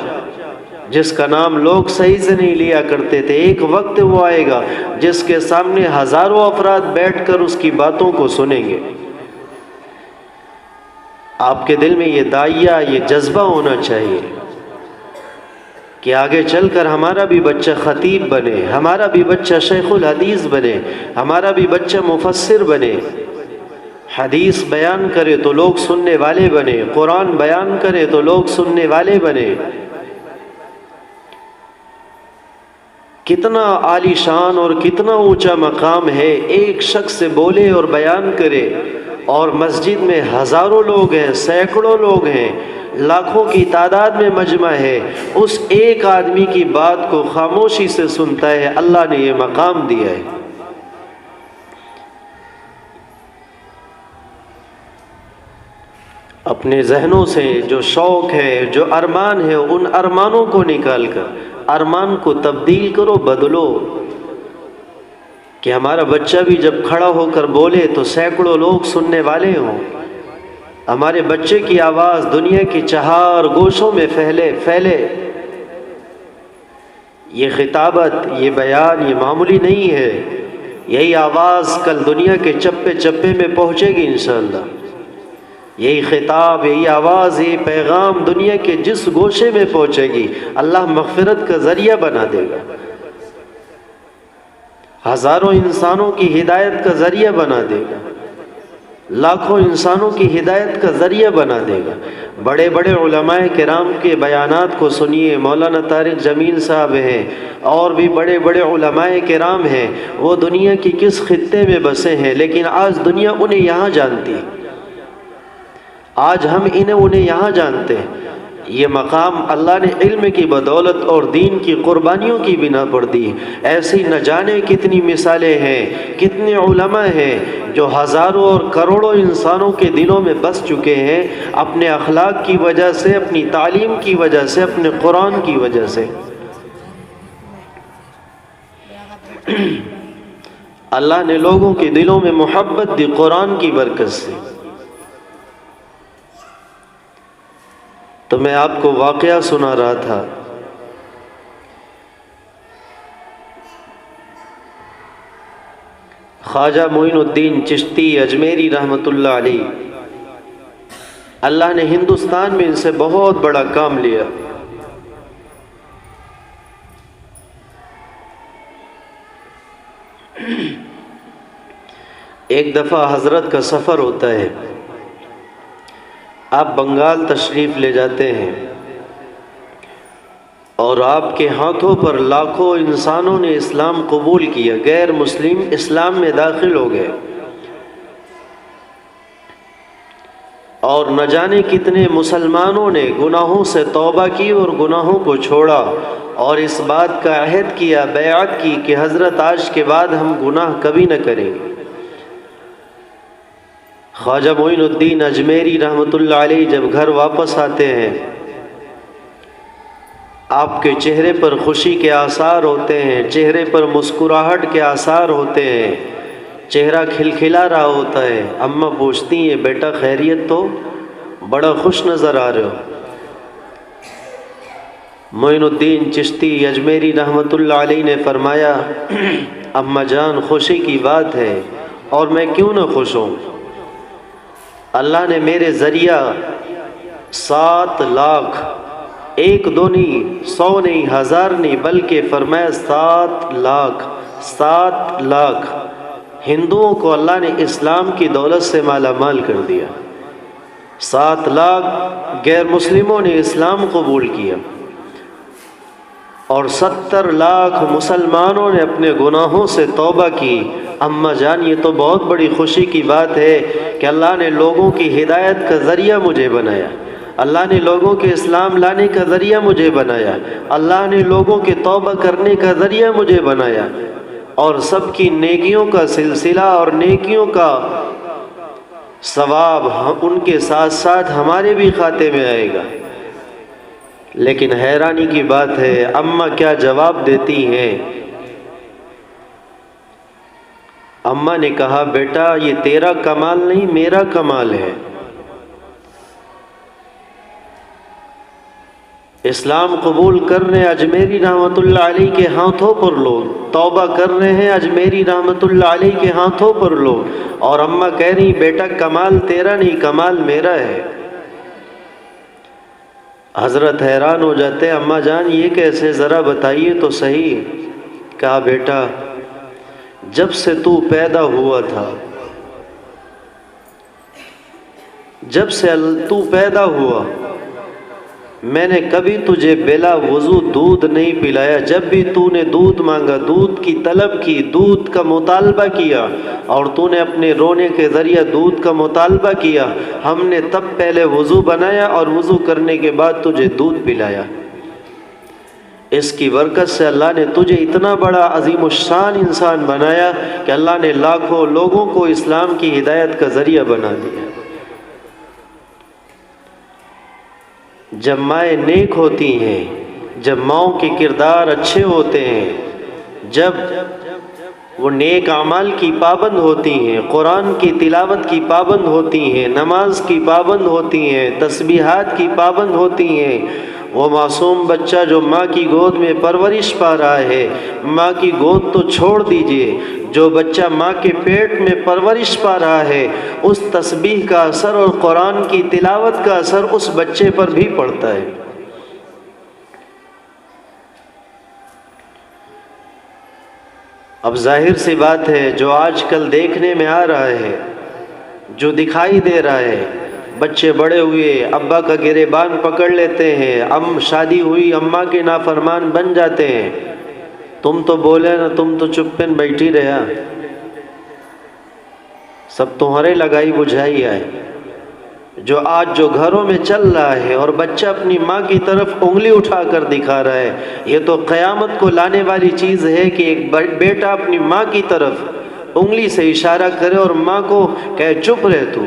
جس کا نام لوگ صحیح سے نہیں لیا کرتے تھے، ایک وقت وہ آئے گا جس کے سامنے ہزاروں افراد بیٹھ کر اس کی باتوں کو سنیں گے۔ آپ کے دل میں یہ داعیہ، یہ جذبہ ہونا چاہیے کہ آگے چل کر ہمارا بھی بچہ خطیب بنے، ہمارا بھی بچہ شیخ الحدیث بنے، ہمارا بھی بچہ مفسر بنے، حدیث بیان کرے تو لوگ سننے والے بنے، قرآن بیان کرے تو لوگ سننے والے بنے۔ کتنا عالی شان اور کتنا اونچا مقام ہے، ایک شخص سے بولے اور بیان کرے، اور مسجد میں ہزاروں لوگ ہیں، سینکڑوں لوگ ہیں، لاکھوں کی تعداد میں مجمع ہے، اس ایک آدمی کی بات کو خاموشی سے سنتا ہے۔ اللہ نے یہ مقام دیا ہے۔ اپنے ذہنوں سے جو شوق ہے، جو ارمان ہے، ان ارمانوں کو نکال کر ارمان کو تبدیل کرو، بدلو، کہ ہمارا بچہ بھی جب کھڑا ہو کر بولے تو سینکڑوں لوگ سننے والے ہوں، ہمارے بچے کی آواز دنیا کی چہار گوشوں میں پھیلے۔ یہ خطابت، یہ بیان، یہ معمولی نہیں ہے، یہی آواز کل دنیا کے چپے چپے میں پہنچے گی انشاءاللہ۔ یہی خطاب، یہی آواز، یہ پیغام دنیا کے جس گوشے میں پہنچے گی، اللہ مغفرت کا ذریعہ بنا دے گا، ہزاروں انسانوں کی ہدایت کا ذریعہ بنا دے گا۔ لاکھوں انسانوں کی ہدایت کا ذریعہ بنا دے گا۔ بڑے بڑے علماء کرام کے بیانات کو سنیے، مولانا طارق جمیل صاحب ہیں، اور بھی بڑے بڑے علماء کرام ہیں، وہ دنیا کی کس خطے میں بسے ہیں، لیکن آج دنیا انہیں یہاں جانتی ہے، آج ہم انہیں یہاں جانتے ہیں۔ یہ مقام اللہ نے علم کی بدولت اور دین کی قربانیوں کی بنا پر دی۔ ایسی نہ جانے کتنی مثالیں ہیں، کتنے علماء ہیں جو ہزاروں اور کروڑوں انسانوں کے دلوں میں بس چکے ہیں، اپنے اخلاق کی وجہ سے، اپنی تعلیم کی وجہ سے، اپنے قرآن کی وجہ سے۔ اللہ نے لوگوں کے دلوں میں محبت دی قرآن کی برکت سے۔ تو میں آپ کو واقعہ سنا رہا تھا، خواجہ معین الدین چشتی اجمیری رحمۃ اللہ علیہ، اللہ نے ہندوستان میں ان سے بہت بڑا کام لیا۔ ایک دفعہ حضرت کا سفر ہوتا ہے، آپ بنگال تشریف لے جاتے ہیں، اور آپ کے ہاتھوں پر لاکھوں انسانوں نے اسلام قبول کیا، غیر مسلم اسلام میں داخل ہو گئے، اور نہ جانے کتنے مسلمانوں نے گناہوں سے توبہ کی اور گناہوں کو چھوڑا، اور اس بات کا عہد کیا، بیعت کی کہ حضرت آج کے بعد ہم گناہ کبھی نہ کریں گے۔ خواجہ معین الدین اجمیری رحمۃ اللہ علیہ جب گھر واپس آتے ہیں، آپ کے چہرے پر خوشی کے آثار ہوتے ہیں، چہرے پر مسکراہٹ کے آثار ہوتے ہیں، چہرہ کھلکھلا رہا ہوتا ہے۔ اماں پوچھتی ہیں، بیٹا خیریت تو؟ بڑا خوش نظر آ رہے ہو۔ معین الدین چشتی اجمیری رحمۃ اللہ علیہ نے فرمایا، اماں جان خوشی کی بات ہے، اور میں کیوں نہ خوش ہوں؟ اللہ نے میرے ذریعہ 7 لاکھ، 1 2 نہیں، 100 نہیں، 1000 نہیں، بلکہ فرمایا 7 لاکھ ہندوؤں کو اللہ نے اسلام کی دولت سے مالا مال کر دیا۔ 7 لاکھ غیر مسلموں نے اسلام قبول کیا، اور 70 لاکھ مسلمانوں نے اپنے گناہوں سے توبہ کی۔ اماں جان یہ تو بہت بڑی خوشی کی بات ہے کہ اللہ نے لوگوں کی ہدایت کا ذریعہ مجھے بنایا، اللہ نے لوگوں کے اسلام لانے کا ذریعہ مجھے بنایا، اللہ نے لوگوں کے توبہ کرنے کا ذریعہ مجھے بنایا، اور سب کی نیکیوں کا سلسلہ اور نیکیوں کا ثواب ان کے ساتھ ساتھ ہمارے بھی کھاتے میں آئے گا۔ لیکن حیرانی کی بات ہے، اماں کیا جواب دیتی ہیں؟ اماں نے کہا، بیٹا یہ تیرا کمال نہیں، میرا کمال ہے۔ اسلام قبول کر رہے ہیں اجمیری رحمۃ اللہ علیہ کے ہاتھوں پر لوگ، توبہ کر رہے ہیں اجمیری رحمۃ اللہ علیہ کے ہاتھوں پر لوگ، اور اماں کہہ رہی، بیٹا کمال تیرا نہیں، کمال میرا ہے۔ حضرت حیران ہو جاتے، اماں جان یہ کیسے، ذرا بتائیے تو صحیح۔ کہا، بیٹا جب سے تو پیدا ہوا تھا، جب سے تو پیدا ہوا، میں نے کبھی تجھے بلا وضو دودھ نہیں پلایا۔ جب بھی تو نے دودھ مانگا، دودھ کی طلب کی، دودھ کا مطالبہ کیا، اور تو نے اپنے رونے کے ذریعہ دودھ کا مطالبہ کیا، ہم نے تب پہلے وضو بنایا اور وضو کرنے کے بعد تجھے دودھ پلایا۔ اس کی برکت سے اللہ نے تجھے اتنا بڑا عظیم الشان انسان بنایا کہ اللہ نے لاکھوں لوگوں کو اسلام کی ہدایت کا ذریعہ بنا دیا۔ جب مائیں نیک ہوتی ہیں، جب ماؤں کے کردار اچھے ہوتے ہیں، جب وہ نیک اعمال کی پابند ہوتی ہیں، قرآن کی تلاوت کی پابند ہوتی ہیں، نماز کی پابند ہوتی ہیں، تسبیحات کی پابند ہوتی ہیں، وہ معصوم بچہ جو ماں کی گود میں پرورش پا رہا ہے، ماں کی گود تو چھوڑ دیجئے، جو بچہ ماں کے پیٹ میں پرورش پا رہا ہے، اس تسبیح کا اثر اور قرآن کی تلاوت کا اثر اس بچے پر بھی پڑتا ہے۔ اب ظاہر سی بات ہے، جو آج کل دیکھنے میں آ رہا ہے، جو دکھائی دے رہا ہے، بچے بڑے ہوئے ابا کا گریبان پکڑ لیتے ہیں، شادی ہوئی اماں کے نافرمان بن جاتے ہیں، تم تو بولے نا، تم تو چپ پن بیٹھی رہا، سب تمہارے لگائی بجھائی ہے۔ جو گھروں میں چل رہا ہے اور بچہ اپنی ماں کی طرف انگلی اٹھا کر دکھا رہا ہے، یہ تو قیامت کو لانے والی چیز ہے کہ ایک بیٹا اپنی ماں کی طرف انگلی سے اشارہ کرے اور ماں کو کہے چپ رہ تو۔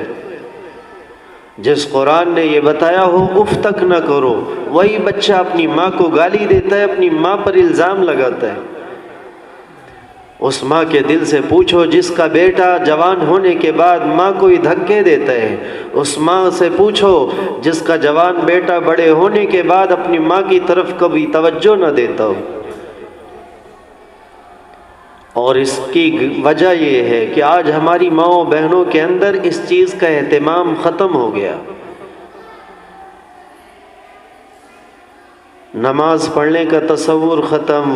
جس قرآن نے یہ بتایا ہو اف تک نہ کرو، وہی بچہ اپنی ماں کو گالی دیتا ہے، اپنی ماں پر الزام لگاتا ہے۔ اس ماں کے دل سے پوچھو جس کا بیٹا جوان ہونے کے بعد ماں کو ہی دھکے دیتا ہے، اس ماں سے پوچھو جس کا جوان بیٹا بڑے ہونے کے بعد اپنی ماں کی طرف کبھی توجہ نہ دیتا ہو۔ اور اس کی وجہ یہ ہے کہ آج ہماری ماؤں بہنوں کے اندر اس چیز کا اہتمام ختم ہو گیا۔ نماز پڑھنے کا تصور ختم،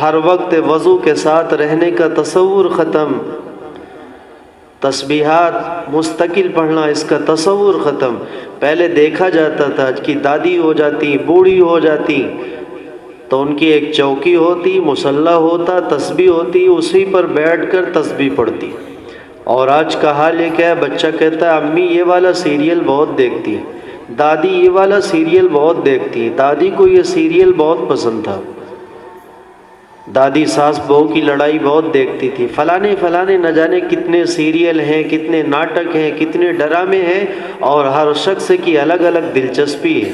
ہر وقت وضو کے ساتھ رہنے کا تصور ختم، تسبیحات مستقل پڑھنا اس کا تصور ختم۔ پہلے دیکھا جاتا تھا کہ دادی ہو جاتی، بوڑھی ہو جاتی تو ان کی ایک چوکی ہوتی، مصلی ہوتا، تسبیح ہوتی، اسی پر بیٹھ کر تسبیح پڑھتی۔ اور آج کا حال یہ کیا ہے، بچہ کہتا ہے امی یہ والا سیریل بہت دیکھتی، دادی یہ والا سیریل بہت دیکھتی، دادی کو یہ سیریل بہت پسند تھا، دادی ساس بہو کی لڑائی بہت دیکھتی تھی، فلانے نہ جانے کتنے سیریل ہیں، کتنے ناٹک ہیں، کتنے ڈرامے ہیں، اور ہر شخص کی الگ الگ دلچسپی ہے۔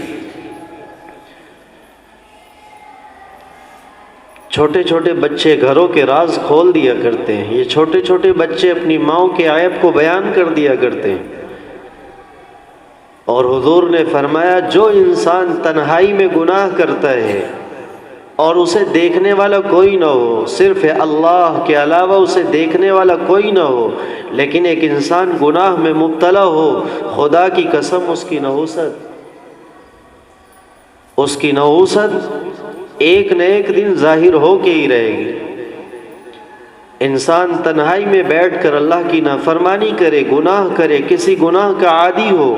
چھوٹے چھوٹے بچے گھروں کے راز کھول دیا کرتے ہیں، یہ چھوٹے چھوٹے بچے اپنی ماؤں کے عیب کو بیان کر دیا کرتے ہیں۔ اور حضور نے فرمایا جو انسان تنہائی میں گناہ کرتا ہے اور اسے دیکھنے والا کوئی نہ ہو، صرف اللہ کے علاوہ اسے دیکھنے والا کوئی نہ ہو، لیکن ایک انسان گناہ میں مبتلا ہو، خدا کی قسم اس کی نحوست ایک نہ ایک دن ظاہر ہو کے ہی رہے گی۔ انسان تنہائی میں بیٹھ کر اللہ کی نافرمانی کرے، گناہ کرے، کسی گناہ کا عادی ہو،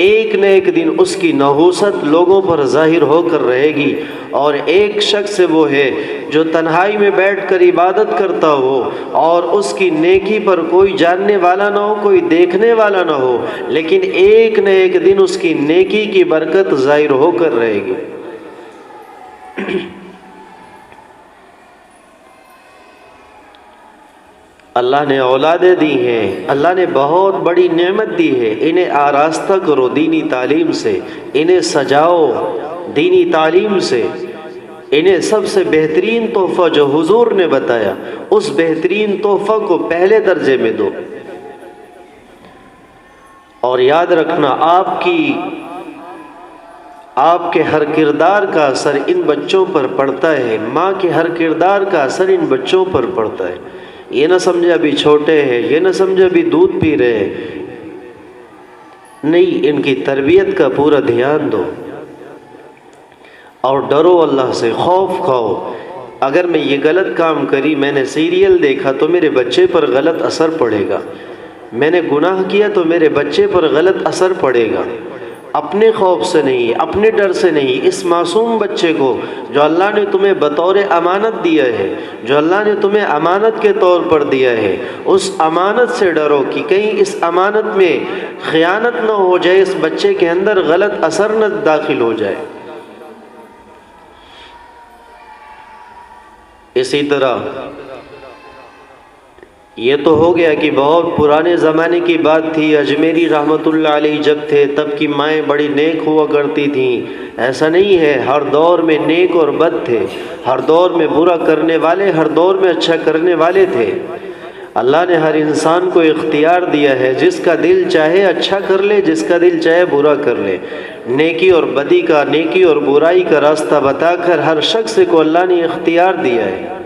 ایک نہ ایک دن اس کی نحوست لوگوں پر ظاہر ہو کر رہے گی۔ اور ایک شخص وہ ہے جو تنہائی میں بیٹھ کر عبادت کرتا ہو اور اس کی نیکی پر کوئی جاننے والا نہ ہو، کوئی دیکھنے والا نہ ہو، لیکن ایک نہ ایک دن اس کی نیکی کی برکت ظاہر ہو کر رہے گی۔ اللہ نے اولادیں دی ہیں، اللہ نے بہت بڑی نعمت دی ہے، انہیں آراستہ کرو دینی تعلیم سے، انہیں سجاؤ دینی تعلیم سے، انہیں سب سے بہترین تحفہ جو حضور نے بتایا اس بہترین تحفہ کو پہلے درجے میں دو۔ اور یاد رکھنا آپ کے ہر کردار کا اثر ان بچوں پر پڑتا ہے، ماں کے ہر کردار کا اثر ان بچوں پر پڑتا ہے۔ یہ نہ سمجھے ابھی چھوٹے ہیں، یہ نہ سمجھے ابھی دودھ پی رہے ہیں، نہیں، ان کی تربیت کا پورا دھیان دو اور ڈرو اللہ سے، خوف کھاؤ۔ اگر میں یہ غلط کام کری، میں نے سیریل دیکھا تو میرے بچے پر غلط اثر پڑے گا، میں نے گناہ کیا تو میرے بچے پر غلط اثر پڑے گا۔ اپنے خوف سے نہیں، اپنے ڈر سے نہیں، اس معصوم بچے کو جو اللہ نے تمہیں بطور امانت دیا ہے، جو اللہ نے تمہیں امانت کے طور پر دیا ہے، اس امانت سے ڈرو کہ کہیں اس امانت میں خیانت نہ ہو جائے، اس بچے کے اندر غلط اثر نہ داخل ہو جائے۔ اسی طرح یہ تو ہو گیا کہ بہت پرانے زمانے کی بات تھی، اجمیری رحمت اللہ علیہ جب تھے تب کی مائیں بڑی نیک ہوا کرتی تھیں۔ ایسا نہیں ہے، ہر دور میں نیک اور بد تھے، ہر دور میں برا کرنے والے، ہر دور میں اچھا کرنے والے تھے۔ اللہ نے ہر انسان کو اختیار دیا ہے، جس کا دل چاہے اچھا کر لے، جس کا دل چاہے برا کر لے۔ نیکی اور بدی کا، نیکی اور برائی کا راستہ بتا کر ہر شخص کو اللہ نے اختیار دیا ہے۔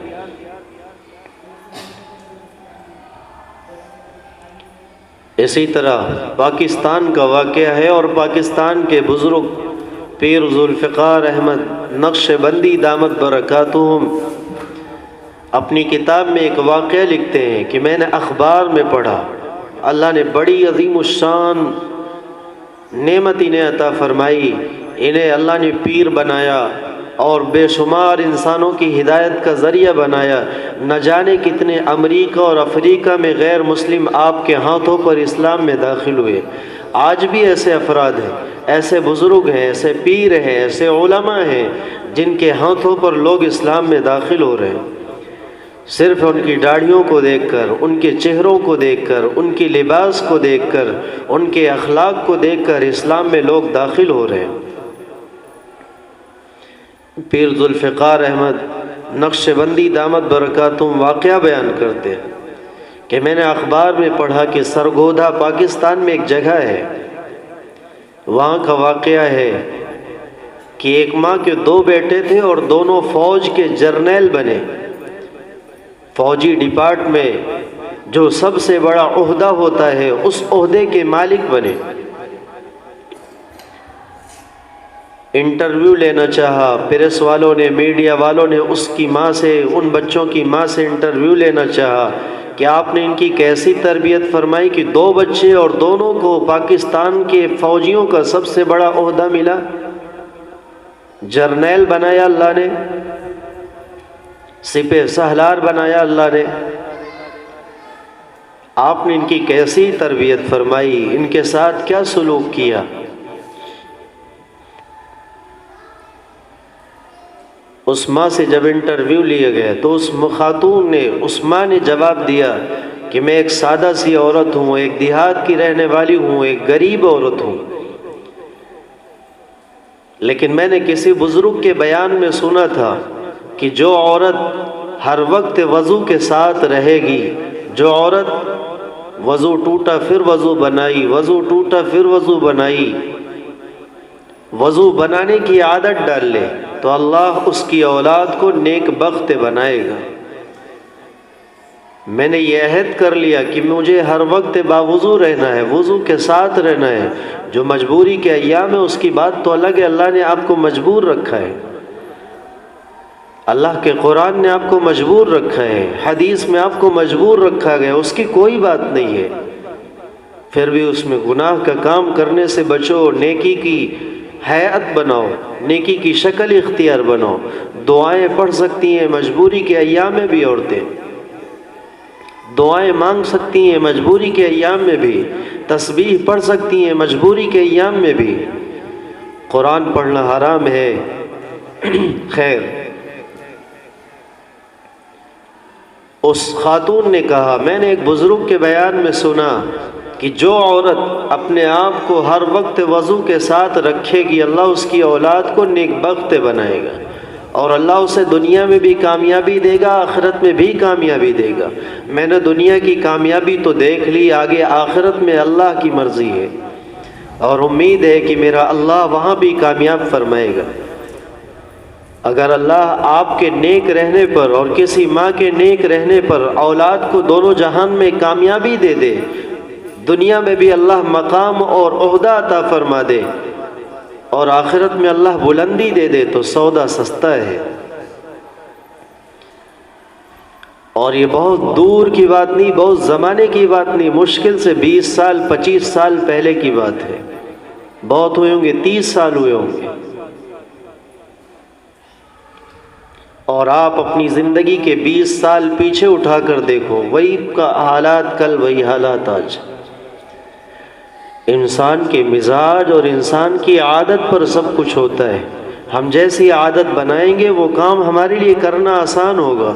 اسی طرح پاکستان کا واقعہ ہے، اور پاکستان کے بزرگ پیر ذوالفقار احمد نقشبندی دامت برکاتہم اپنی کتاب میں ایک واقعہ لکھتے ہیں کہ میں نے اخبار میں پڑھا اللہ نے بڑی عظیم الشان نعمت انہیں عطا فرمائی، انہیں اللہ نے پیر بنایا اور بے شمار انسانوں کی ہدایت کا ذریعہ بنایا۔ نہ جانے کتنے امریکہ اور افریقہ میں غیر مسلم آپ کے ہاتھوں پر اسلام میں داخل ہوئے۔ آج بھی ایسے افراد ہیں، ایسے بزرگ ہیں، ایسے پیر ہیں، ایسے علماء ہیں جن کے ہاتھوں پر لوگ اسلام میں داخل ہو رہے ہیں۔ صرف ان کی داڑھیوں کو دیکھ کر، ان کے چہروں کو دیکھ کر، ان کی لباس کو دیکھ کر، ان کے اخلاق کو دیکھ کر اسلام میں لوگ داخل ہو رہے ہیں۔ پیر ذوالفقار احمد نقشبندی دامت برکاتہم واقعہ بیان کرتے ہیں کہ میں نے اخبار میں پڑھا کہ سرگودھا پاکستان میں ایک جگہ ہے، وہاں کا واقعہ ہے کہ ایک ماں کے 2 بیٹے تھے اور دونوں فوج کے جرنیل بنے، فوجی ڈپارٹ میں جو سب سے بڑا عہدہ ہوتا ہے اس عہدے کے مالک بنے۔ انٹرویو لینا چاہا، پریس والوں نے، میڈیا والوں نے اس کی ماں سے، ان بچوں کی ماں سے انٹرویو لینا چاہا کہ آپ نے ان کی کیسی تربیت فرمائی کہ 2 بچے اور دونوں کو پاکستان کے فوجیوں کا سب سے بڑا عہدہ ملا، جرنیل بنایا اللہ نے، سپہ سالار بنایا اللہ نے۔ آپ نے ان کی کیسی تربیت فرمائی، ان کے ساتھ کیا سلوک کیا۔ اس ماں سے جب انٹرویو لیا گیا تو اس خاتون نے، اس ماں نے جواب دیا کہ میں ایک سادہ سی عورت ہوں، ایک دیہات کی رہنے والی ہوں، ایک غریب عورت ہوں، لیکن میں نے کسی بزرگ کے بیان میں سنا تھا کہ جو عورت ہر وقت وضو کے ساتھ رہے گی، جو عورت وضو ٹوٹا پھر وضو بنائی، وضو ٹوٹا پھر وضو بنائی، وضو بنانے کی عادت ڈال لے تو اللہ اس کی اولاد کو نیک بخت بنائے گا۔ میں نے یہ عہد کر لیا کہ مجھے ہر وقت باوضو رہنا ہے، وضو کے ساتھ رہنا ہے۔ جو مجبوری کے ایام ہے اس کی بات تو الگ ہے، اللہ نے آپ کو مجبور رکھا ہے، اللہ کے قرآن نے آپ کو مجبور رکھا ہے، حدیث میں آپ کو مجبور رکھا گیا، اس کی کوئی بات نہیں ہے، پھر بھی اس میں گناہ کا کام کرنے سے بچو، نیکی کی ہیئت بناؤ، نیکی کی شکل اختیار بناؤ۔ دعائیں پڑھ سکتی ہیں مجبوری کے ایام میں بھی، عورتیں دعائیں مانگ سکتی ہیں مجبوری کے ایام میں بھی، تسبیح پڑھ سکتی ہیں مجبوری کے ایام میں بھی۔ قرآن پڑھنا حرام ہے۔ خیر، اس خاتون نے کہا، میں نے ایک بزرگ کے بیان میں سنا کہ جو عورت اپنے آپ کو ہر وقت وضو کے ساتھ رکھے گی، اللہ اس کی اولاد کو نیک بخت بنائے گا، اور اللہ اسے دنیا میں بھی کامیابی دے گا، آخرت میں بھی کامیابی دے گا۔ میں نے دنیا کی کامیابی تو دیکھ لی، آگے آخرت میں اللہ کی مرضی ہے، اور امید ہے کہ میرا اللہ وہاں بھی کامیاب فرمائے گا۔ اگر اللہ آپ کے نیک رہنے پر اور کسی ماں کے نیک رہنے پر اولاد کو دونوں جہان میں کامیابی دے دے، دنیا میں بھی اللہ مقام اور عہدہ عطا فرما دے، اور آخرت میں اللہ بلندی دے دے، تو سودا سستا ہے۔ اور یہ بہت دور کی بات نہیں، بہت زمانے کی بات نہیں، مشکل سے 20 سال 25 سال پہلے کی بات ہے، بہت ہوئے ہوں گے 30 سال ہوئے ہوں گے۔ اور آپ اپنی زندگی کے 20 سال پیچھے اٹھا کر دیکھو، وہی کا حالات کل، وہی حالات آج۔ انسان کے مزاج اور انسان کی عادت پر سب کچھ ہوتا ہے۔ ہم جیسی عادت بنائیں گے وہ کام ہمارے لیے کرنا آسان ہوگا۔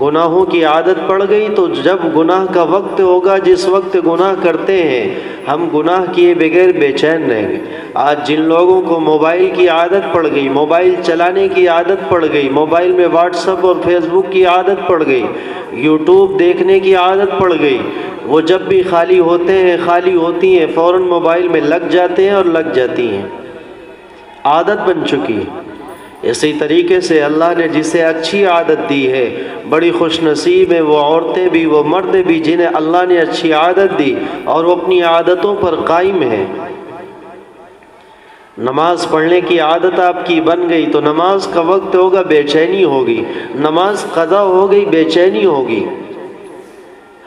گناہوں کی عادت پڑ گئی تو جب گناہ کا وقت ہوگا، جس وقت گناہ کرتے ہیں ہم گناہ کیے بغیر بے چین رہیں گے۔ آج جن لوگوں کو موبائل کی عادت پڑ گئی، موبائل چلانے کی عادت پڑ گئی، موبائل میں واٹس ایپ اور فیس بک کی عادت پڑ گئی، یوٹیوب دیکھنے کی عادت پڑ گئی، وہ جب بھی خالی ہوتے ہیں، خالی ہوتی ہیں، فوراً موبائل میں لگ جاتے ہیں اور لگ جاتی ہیں، عادت بن چکی ہے۔ اسی طریقے سے اللہ نے جسے اچھی عادت دی ہے، بڑی خوش نصیب ہیں وہ عورتیں بھی، وہ مرد بھی جنہیں اللہ نے اچھی عادت دی اور وہ اپنی عادتوں پر قائم ہیں۔ نماز پڑھنے کی عادت آپ کی بن گئی تو نماز کا وقت ہوگا بے چینی ہوگی، نماز قضا ہو گئی بے چینی ہوگی۔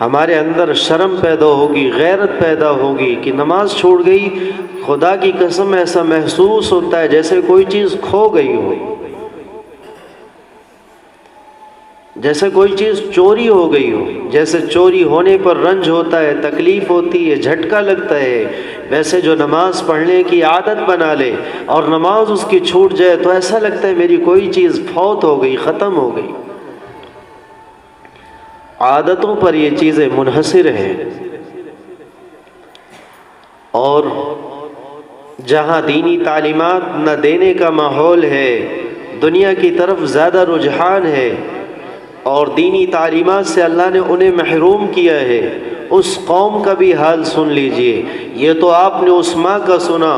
ہمارے اندر شرم پیدا ہوگی، غیرت پیدا ہوگی کہ نماز چھوڑ گئی، خدا کی قسم ایسا محسوس ہوتا ہے جیسے کوئی چیز کھو گئی ہو، جیسے کوئی چیز چوری ہو گئی ہو۔ جیسے چوری ہونے پر رنج ہوتا ہے، تکلیف ہوتی ہے، جھٹکا لگتا ہے، ویسے جو نماز پڑھنے کی عادت بنا لے اور نماز اس کی چھوٹ جائے تو ایسا لگتا ہے میری کوئی چیز فوت ہو گئی، ختم ہو گئی۔ عادتوں پر یہ چیزیں منحصر ہیں، اور جہاں دینی تعلیمات نہ دینے کا ماحول ہے، دنیا کی طرف زیادہ رجحان ہے، اور دینی تعلیمات سے اللہ نے انہیں محروم کیا ہے، اس قوم کا بھی حال سن لیجئے۔ یہ تو آپ نے اس ماں کا سنا،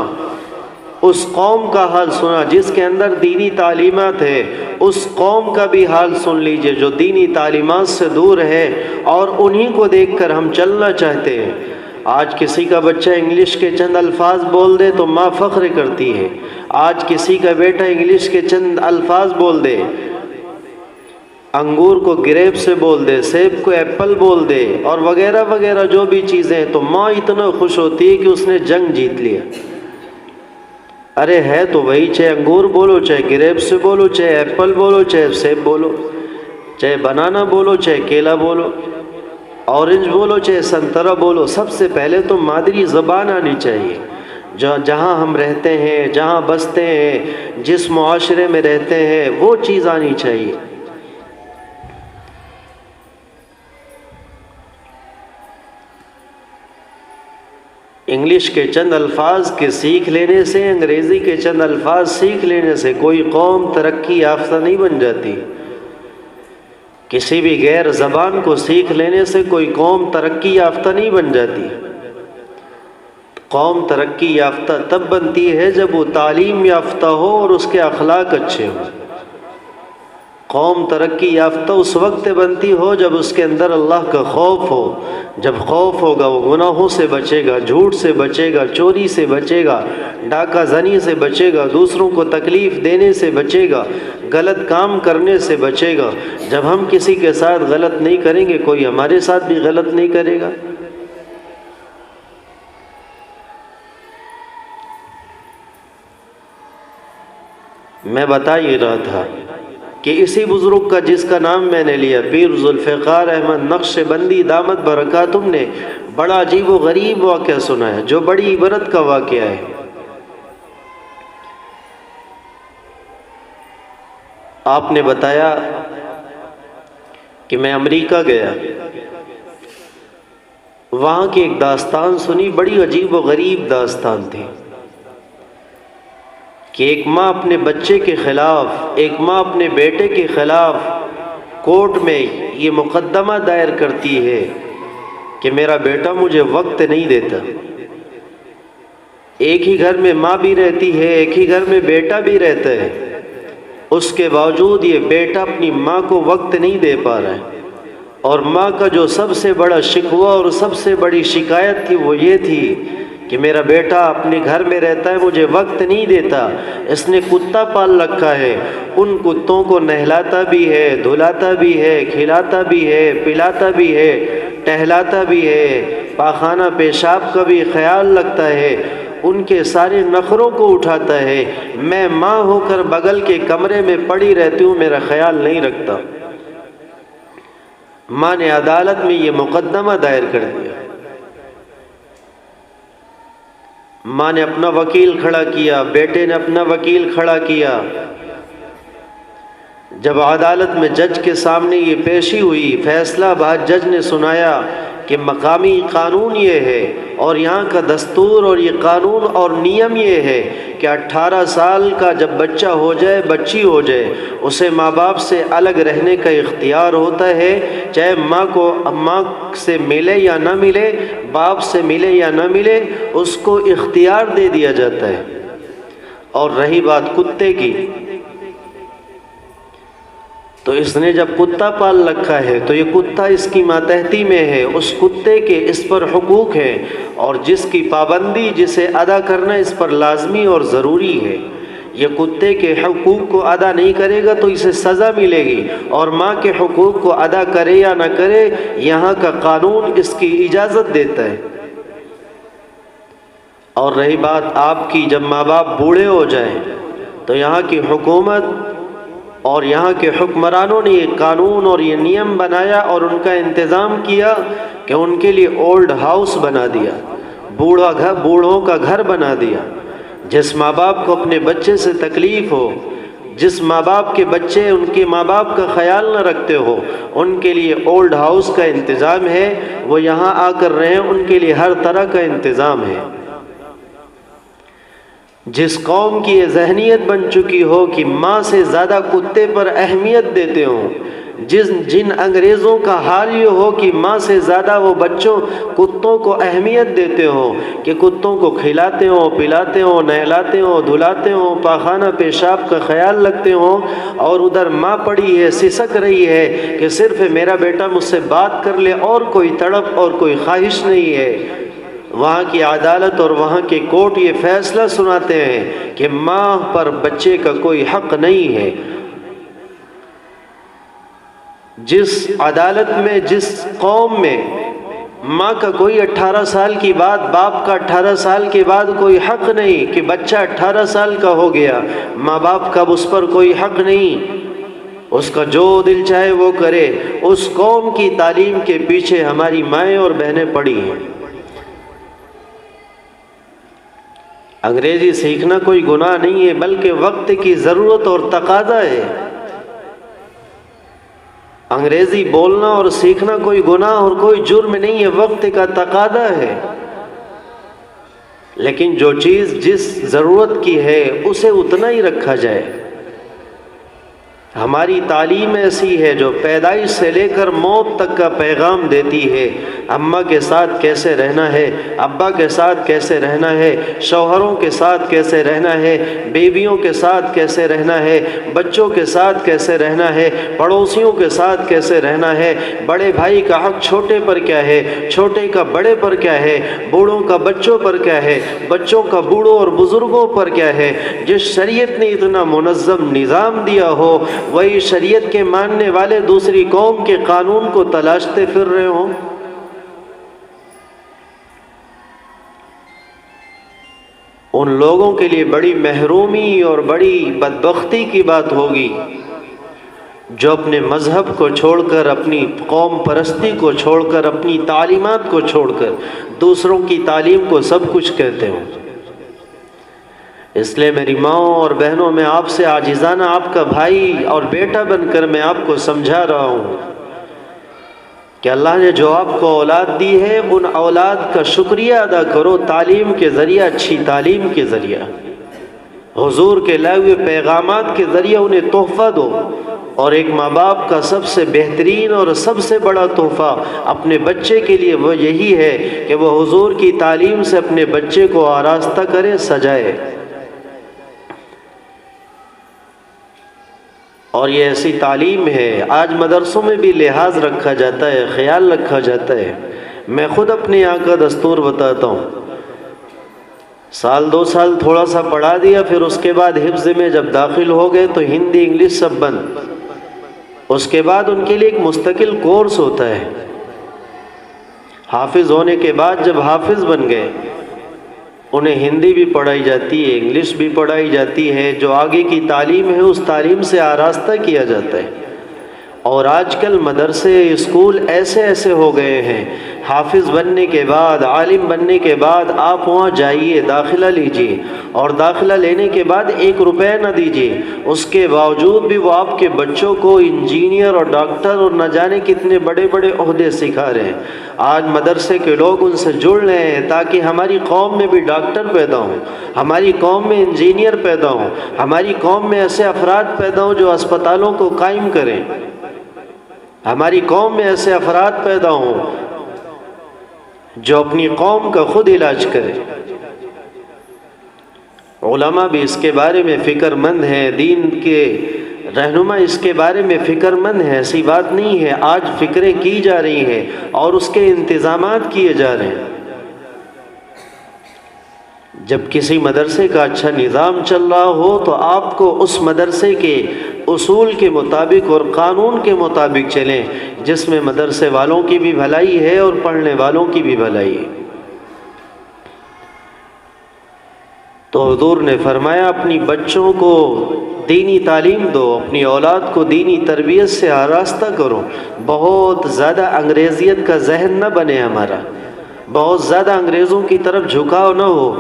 اس قوم کا حال سنا جس کے اندر دینی تعلیمات ہے، اس قوم کا بھی حال سن لیجئے جو دینی تعلیمات سے دور ہے، اور انہی کو دیکھ کر ہم چلنا چاہتے ہیں۔ آج کسی کا بچہ انگلش کے چند الفاظ بول دے تو ماں فخر کرتی ہے، آج کسی کا بیٹا انگلش کے چند الفاظ بول دے، انگور کو گریپ سے بول دے، سیب کو ایپل بول دے، اور وغیرہ وغیرہ جو بھی چیزیں، تو ماں اتنا خوش ہوتی ہے کہ اس نے جنگ جیت لیا۔ ارے ہے تو وہی، چاہے انگور بولو، چاہے گریپ سے بولو، چاہے ایپل بولو، چاہے سیب بولو، چاہے بنانا بولو، چاہے کیلا بولو، اورنج بولو، چاہے سنترا بولو، سب سے پہلے تو مادری زبان آنی چاہیے۔ جہاں ہم رہتے ہیں، جہاں بستے ہیں، جس معاشرے میں رہتے ہیں، وہ چیز آنی چاہیے۔ انگلش کے چند الفاظ کے سیکھ لینے سے، انگریزی کے چند الفاظ سیکھ لینے سے کوئی قوم ترقی یافتہ نہیں بن جاتی۔ کسی بھی غیر زبان کو سیکھ لینے سے کوئی قوم ترقی یافتہ نہیں بن جاتی۔ قوم ترقی یافتہ تب بنتی ہے جب وہ تعلیم یافتہ ہو اور اس کے اخلاق اچھے ہوں۔ قوم ترقی یافتہ اس وقت بنتی ہو جب اس کے اندر اللہ کا خوف ہو۔ جب خوف ہوگا وہ گناہوں سے بچے گا، جھوٹ سے بچے گا، چوری سے بچے گا، ڈاکہ زنی سے بچے گا، دوسروں کو تکلیف دینے سے بچے گا، غلط کام کرنے سے بچے گا۔ جب ہم کسی کے ساتھ غلط نہیں کریں گے، کوئی ہمارے ساتھ بھی غلط نہیں کرے گا۔ میں بتا یہ رہا تھا کہ اسی بزرگ کا جس کا نام میں نے لیا، پیر ذوالفقار احمد نقشبندی دامت برکاتہم نے بڑا عجیب و غریب واقعہ سنایا جو بڑی عبرت کا واقعہ ہے۔ آپ نے بتایا کہ میں امریکہ گیا، وہاں کی ایک داستان سنی، بڑی عجیب و غریب داستان تھی کہ ایک ماں اپنے بچے کے خلاف، ایک ماں اپنے بیٹے کے خلاف کورٹ میں یہ مقدمہ دائر کرتی ہے کہ میرا بیٹا مجھے وقت نہیں دیتا۔ ایک ہی گھر میں ماں بھی رہتی ہے، ایک ہی گھر میں بیٹا بھی رہتا ہے، اس کے باوجود یہ بیٹا اپنی ماں کو وقت نہیں دے پا رہا ہے۔ اور ماں کا جو سب سے بڑا شکوہ اور سب سے بڑی شکایت تھی وہ یہ تھی کہ میرا بیٹا اپنے گھر میں رہتا ہے، مجھے وقت نہیں دیتا۔ اس نے کتا پال رکھا ہے، ان کتوں کو نہلاتا بھی ہے، دھلاتا بھی ہے، کھلاتا بھی ہے، پلاتا بھی ہے، ٹہلاتا بھی ہے، پاخانہ پیشاب کا بھی خیال رکھتا ہے، ان کے سارے نخروں کو اٹھاتا ہے۔ میں ماں ہو کر بغل کے کمرے میں پڑی رہتی ہوں، میرا خیال نہیں رکھتا۔ ماں نے عدالت میں یہ مقدمہ دائر کر دیا۔ ماں نے اپنا وکیل کھڑا کیا، بیٹے نے اپنا وکیل کھڑا کیا۔ جب عدالت میں جج کے سامنے یہ پیشی ہوئی، فیصلہ بعد جج نے سنایا کہ مقامی قانون یہ ہے اور یہاں کا دستور اور یہ قانون اور نیم یہ ہے کہ 18 سال کا جب بچہ ہو جائے، بچی ہو جائے، اسے ماں باپ سے الگ رہنے کا اختیار ہوتا ہے، چاہے ماں سے ملے یا نہ ملے، باپ سے ملے یا نہ ملے، اس کو اختیار دے دیا جاتا ہے۔ اور رہی بات کتے کی، تو اس نے جب کتا پال رکھا ہے تو یہ کتا اس کی ماتحتی میں ہے، اس کتے کے اس پر حقوق ہیں اور جس کی پابندی، جسے ادا کرنا اس پر لازمی اور ضروری ہے۔ یہ کتے کے حقوق کو ادا نہیں کرے گا تو اسے سزا ملے گی، اور ماں کے حقوق کو ادا کرے یا نہ کرے یہاں کا قانون اس کی اجازت دیتا ہے۔ اور رہی بات آپ کی، جب ماں باپ بوڑھے ہو جائیں تو یہاں کی حکومت اور یہاں کے حکمرانوں نے یہ قانون اور یہ نیم بنایا اور ان کا انتظام کیا کہ ان کے لیے اولڈ ہاؤس بنا دیا، بوڑھوں کا گھر بنا دیا۔ جس ماں باپ کو اپنے بچے سے تکلیف ہو، جس ماں باپ کے بچے ان کے ماں باپ کا خیال نہ رکھتے ہو، ان کے لیے اولڈ ہاؤس کا انتظام ہے، وہ یہاں آ کر رہیں، ان کے لیے ہر طرح کا انتظام ہے۔ جس قوم کی یہ ذہنیت بن چکی ہو کہ ماں سے زیادہ کتے پر اہمیت دیتے ہوں، جن انگریزوں کا حال یہ ہو کہ ماں سے زیادہ وہ کتوں کو اہمیت دیتے ہوں، کہ کتوں کو کھلاتے ہوں، پلاتے ہوں، نہلاتے ہوں، دھلاتے ہوں، پاخانہ پیشاب کا خیال رکھتے ہوں، اور ادھر ماں پڑی ہے، سسک رہی ہے کہ صرف میرا بیٹا مجھ سے بات کر لے، اور کوئی تڑپ اور کوئی خواہش نہیں ہے۔ وہاں کی عدالت اور وہاں کے کورٹ یہ فیصلہ سناتے ہیں کہ ماں پر بچے کا کوئی حق نہیں ہے۔ جس عدالت میں، جس قوم میں ماں کا کوئی 18 سال کی بعد، باپ کا 18 سال کے بعد کوئی حق نہیں، کہ بچہ 18 سال کا ہو گیا، ماں باپ کا اس پر کوئی حق نہیں، اس کا جو دل چاہے وہ کرے، اس قوم کی تعلیم کے پیچھے ہماری مائیں اور بہنیں پڑی ہیں۔ انگریزی سیکھنا کوئی گناہ نہیں ہے، بلکہ وقت کی ضرورت اور تقاضا ہے۔ انگریزی بولنا اور سیکھنا کوئی گناہ اور کوئی جرم نہیں ہے، وقت کا تقاضا ہے۔ لیکن جو چیز جس ضرورت کی ہے اسے اتنا ہی رکھا جائے۔ ہماری تعلیم ایسی ہے جو پیدائش سے لے کر موت تک کا پیغام دیتی ہے۔ اماں کے ساتھ کیسے رہنا ہے، ابا کے ساتھ کیسے رہنا ہے، شوہروں کے ساتھ کیسے رہنا ہے، بیویوں کے ساتھ کیسے رہنا ہے، بچوں کے ساتھ کیسے رہنا ہے، پڑوسیوں کے ساتھ کیسے رہنا ہے، بڑے بھائی کا حق چھوٹے پر کیا ہے، چھوٹے کا بڑے پر کیا ہے، بوڑھوں کا بچوں پر کیا ہے، بچوں کا بوڑھوں اور بزرگوں پر کیا ہے۔ جس شریعت نے اتنا منظم نظام دیا ہو، وہی شریعت کے ماننے والے دوسری قوم کے قانون کو تلاشتے پھر رہے ہوں۔ ان لوگوں کے لیے بڑی محرومی اور بڑی بدبختی کی بات ہوگی جو اپنے مذہب کو چھوڑ کر، اپنی قوم پرستی کو چھوڑ کر، اپنی تعلیمات کو چھوڑ کر دوسروں کی تعلیم کو سب کچھ کہتے ہوں۔ اس لیے میری ماں اور بہنوں، میں آپ سے عاجزانہ آپ کا بھائی اور بیٹا بن کر میں آپ کو سمجھا رہا ہوں کہ اللہ نے جو آپ کو اولاد دی ہے، ان اولاد کا شکریہ ادا کرو، تعلیم کے ذریعہ، اچھی تعلیم کے ذریعہ، حضور کے لائے ہوئے پیغامات کے ذریعہ انہیں تحفہ دو۔ اور ایک ماں باپ کا سب سے بہترین اور سب سے بڑا تحفہ اپنے بچے کے لیے وہ یہی ہے کہ وہ حضور کی تعلیم سے اپنے بچے کو آراستہ کرے، سجائے۔ اور یہ ایسی تعلیم ہے، آج مدرسوں میں بھی لحاظ رکھا جاتا ہے، خیال رکھا جاتا ہے۔ میں خود اپنے یہاں کا دستور بتاتا ہوں، سال 2 سال تھوڑا سا پڑھا دیا، پھر اس کے بعد حفظ میں جب داخل ہو گئے تو ہندی انگلش سب بند۔ اس کے بعد ان کے لیے ایک مستقل کورس ہوتا ہے، حافظ ہونے کے بعد جب حافظ بن گئے انہیں ہندی بھی پڑھائی جاتی ہے، انگلش بھی پڑھائی جاتی ہے، جو آگے کی تعلیم ہے اس تعلیم سے آراستہ کیا جاتا ہے۔ اور آج کل مدرسے، اسکول ایسے ہو گئے ہیں، حافظ بننے کے بعد، عالم بننے کے بعد آپ وہاں جائیے، داخلہ لیجیے، اور داخلہ لینے کے بعد 1 روپے نہ دیجیے، اس کے باوجود بھی وہ آپ کے بچوں کو انجینئر اور ڈاکٹر اور نہ جانے کتنے بڑے بڑے عہدے سکھا رہے ہیں۔ آج مدرسے کے لوگ ان سے جڑ رہے ہیں تاکہ ہماری قوم میں بھی ڈاکٹر پیدا ہوں، ہماری قوم میں انجینئر پیدا ہوں، ہماری قوم میں ایسے افراد پیدا ہوں جو اسپتالوں کو قائم کریں، ہماری قوم میں ایسے افراد پیدا ہوں جو اپنی قوم کا خود علاج کرے۔ علماء بھی اس کے بارے میں فکر مند ہیں، دین کے رہنما اس کے بارے میں فکر مند ہیں، ایسی بات نہیں ہے، آج فکریں کی جا رہی ہیں اور اس کے انتظامات کیے جا رہے ہیں۔ جب کسی مدرسے کا اچھا نظام چل رہا ہو تو آپ کو اس مدرسے کے اصول کے مطابق اور قانون کے مطابق چلیں، جس میں مدرسے والوں کی بھی بھلائی ہے اور پڑھنے والوں کی بھی بھلائی ہے۔ تو حضور نے فرمایا اپنی بچوں کو دینی تعلیم دو، اپنی اولاد کو دینی تربیت سے آراستہ کرو۔ بہت زیادہ انگریزیت کا ذہن نہ بنے ہمارا، بہت زیادہ انگریزوں کی طرف جھکاؤ نہ ہو۔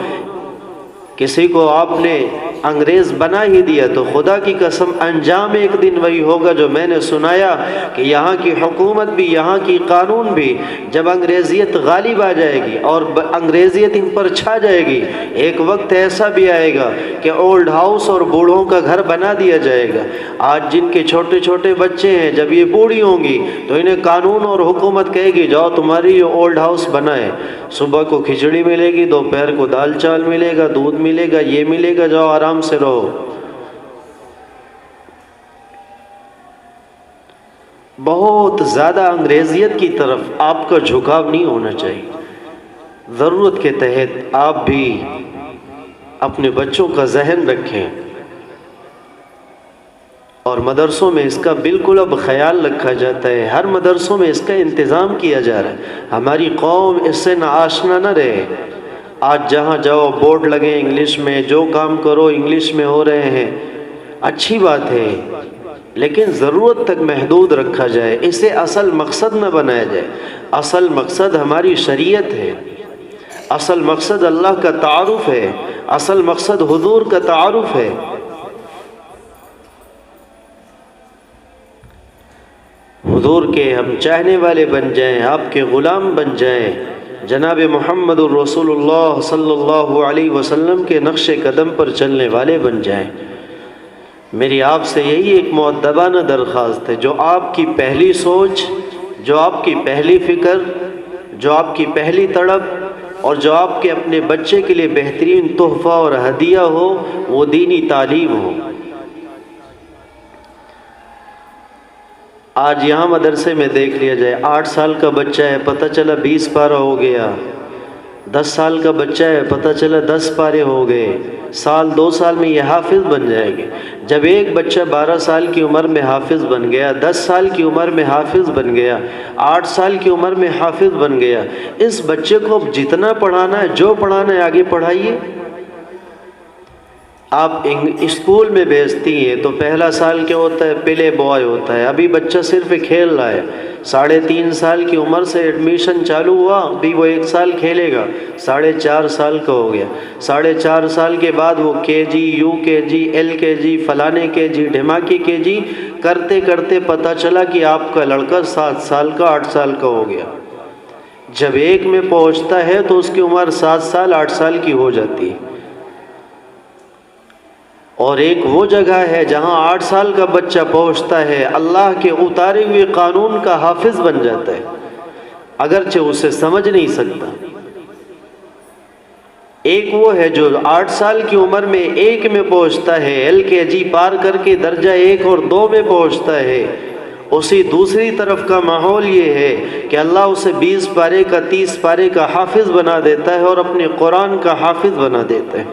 کسی کو آپ نے انگریز بنا ہی دیا تو خدا کی قسم انجام ایک دن وہی ہوگا جو میں نے سنایا، کہ یہاں کی حکومت بھی، یہاں کی قانون بھی، جب انگریزیت غالب آ جائے گی اور انگریزیت ان پر چھا جائے گی، ایک وقت ایسا بھی آئے گا کہ اولڈ ہاؤس اور بوڑھوں کا گھر بنا دیا جائے گا۔ آج جن کے چھوٹے چھوٹے بچے ہیں، جب یہ بوڑھی ہوں گی تو انہیں قانون اور حکومت کہے گی جاؤ تمہاری یہ اولڈ ہاؤس بنا ہے، صبح کو کھچڑی ملے گی، دوپہر کو دال چاول ملے گا، دودھ ملے گا، یہ ملے گا، جاؤ آرام سے رہو۔ بہت زیادہ انگریزیت کی طرف آپ کا جھکاؤ نہیں ہونا چاہیے۔ ضرورت کے تحت آپ بھی اپنے بچوں کا ذہن رکھیں، اور مدرسوں میں اس کا بالکل اب خیال رکھا جاتا ہے، ہر مدرسوں میں اس کا انتظام کیا جا رہا ہے۔ ہماری قوم اس سے ناآشنا نہ رہے۔ آج جہاں جاؤ بورڈ لگے انگلش میں، جو کام کرو انگلش میں ہو رہے ہیں، اچھی بات ہے، لیکن ضرورت تک محدود رکھا جائے، اسے اصل مقصد نہ بنایا جائے۔ اصل مقصد ہماری شریعت ہے، اصل مقصد اللہ کا تعارف ہے، اصل مقصد حضور کا تعارف ہے۔ حضور کے ہم چاہنے والے بن جائیں، آپ کے غلام بن جائیں، جناب محمد الرسول اللہ صلی اللہ علیہ وسلم کے نقش قدم پر چلنے والے بن جائیں۔ میری آپ سے یہی ایک مؤدبانہ درخواست ہے، جو آپ کی پہلی سوچ، جو آپ کی پہلی فکر، جو آپ کی پہلی تڑپ اور جو آپ کے اپنے بچے کے لیے بہترین تحفہ اور ہدیہ ہو، وہ دینی تعلیم ہو۔ آج یہاں مدرسے میں دیکھ لیا جائے، 8 سال کا بچہ ہے، پتہ چلا 20 پارہ ہو گیا، 10 سال کا بچہ ہے، پتہ چلا 10 پارے ہو گئے، سال 2 سال میں یہ حافظ بن جائے گے۔ جب ایک بچہ 12 سال کی عمر میں حافظ بن گیا، 10 سال کی عمر میں حافظ بن گیا، 8 سال کی عمر میں حافظ بن گیا، اس بچے کو اب جتنا پڑھانا ہے، جو پڑھانا ہے آگے پڑھائیے۔ آپ اسکول میں بھیجتی ہیں تو پہلا سال کیا ہوتا ہے؟ پلے بوائے ہوتا ہے، ابھی بچہ صرف کھیل رہا ہے، 3.5 سال کی عمر سے ایڈمیشن چالو ہوا، ابھی وہ 1 سال کھیلے گا، 4.5 سال کا ہو گیا، 4.5 سال کے بعد وہ کے جی، یو کے جی، ایل کے جی، فلانے کے جی، ڈھماکی کے جی کرتے کرتے پتہ چلا کہ آپ کا لڑکا 7 سال کا، 8 سال کا ہو گیا۔ جب 1 میں پہنچتا ہے تو اس کی عمر 7 سال 8 سال کی ہو جاتی ہے۔ اور ایک وہ جگہ ہے جہاں 8 سال کا بچہ پہنچتا ہے، اللہ کے اتارے ہوئے قانون کا حافظ بن جاتا ہے، اگرچہ اسے سمجھ نہیں سکتا۔ ایک وہ ہے جو 8 سال کی عمر میں 1 میں پہنچتا ہے، ایل کے جی پار کر کے درجہ 1 اور 2 میں پہنچتا ہے۔ اسی دوسری طرف کا ماحول یہ ہے کہ اللہ اسے 20 پارے کا، 30 پارے کا حافظ بنا دیتا ہے اور اپنے قرآن کا حافظ بنا دیتا ہے۔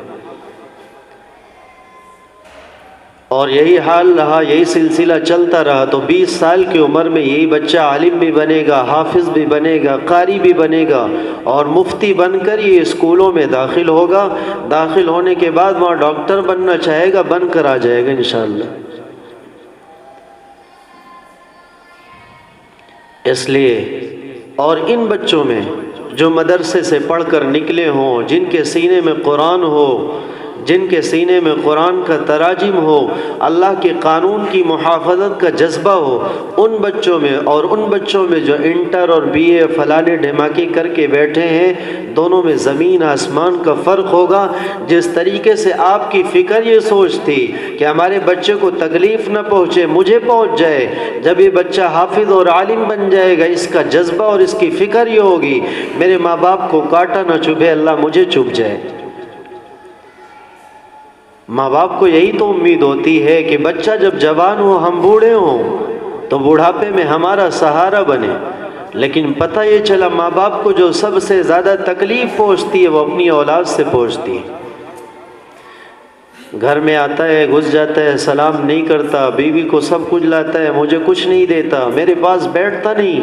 اور یہی حال رہا، یہی سلسلہ چلتا رہا تو 20 سال کی عمر میں یہی بچہ عالم بھی بنے گا، حافظ بھی بنے گا، قاری بھی بنے گا، اور مفتی بن کر یہ اسکولوں میں داخل ہوگا۔ داخل ہونے کے بعد وہاں ڈاکٹر بننا چاہے گا، بن کر آ جائے گا انشاءاللہ۔ اس لیے اور ان بچوں میں جو مدرسے سے پڑھ کر نکلے ہوں، جن کے سینے میں قرآن ہو، جن کے سینے میں قرآن کا تراجم ہو، اللہ کے قانون کی محافظت کا جذبہ ہو، ان بچوں میں اور ان بچوں میں جو انٹر اور بی اے فلانے ڈھماکی کر کے بیٹھے ہیں، دونوں میں زمین آسمان کا فرق ہوگا۔ جس طریقے سے آپ کی فکر یہ سوچ تھی کہ ہمارے بچے کو تکلیف نہ پہنچے، مجھے پہنچ جائے، جب یہ بچہ حافظ اور عالم بن جائے گا، اس کا جذبہ اور اس کی فکر یہ ہوگی میرے ماں باپ کو کاٹا نہ چبھے، اللہ مجھے چبھ جائے۔ ماں باپ کو یہی تو امید ہوتی ہے کہ بچہ جب جوان ہو، ہم بوڑھے ہوں تو بڑھاپے میں ہمارا سہارا بنے، لیکن پتہ یہ چلا ماں باپ کو جو سب سے زیادہ تکلیف پہنچتی ہے وہ اپنی اولاد سے پہنچتی ہے۔ گھر میں آتا ہے، گھس جاتا ہے، سلام نہیں کرتا، بیوی کو سب کچھ لاتا ہے، مجھے کچھ نہیں دیتا، میرے پاس بیٹھتا نہیں۔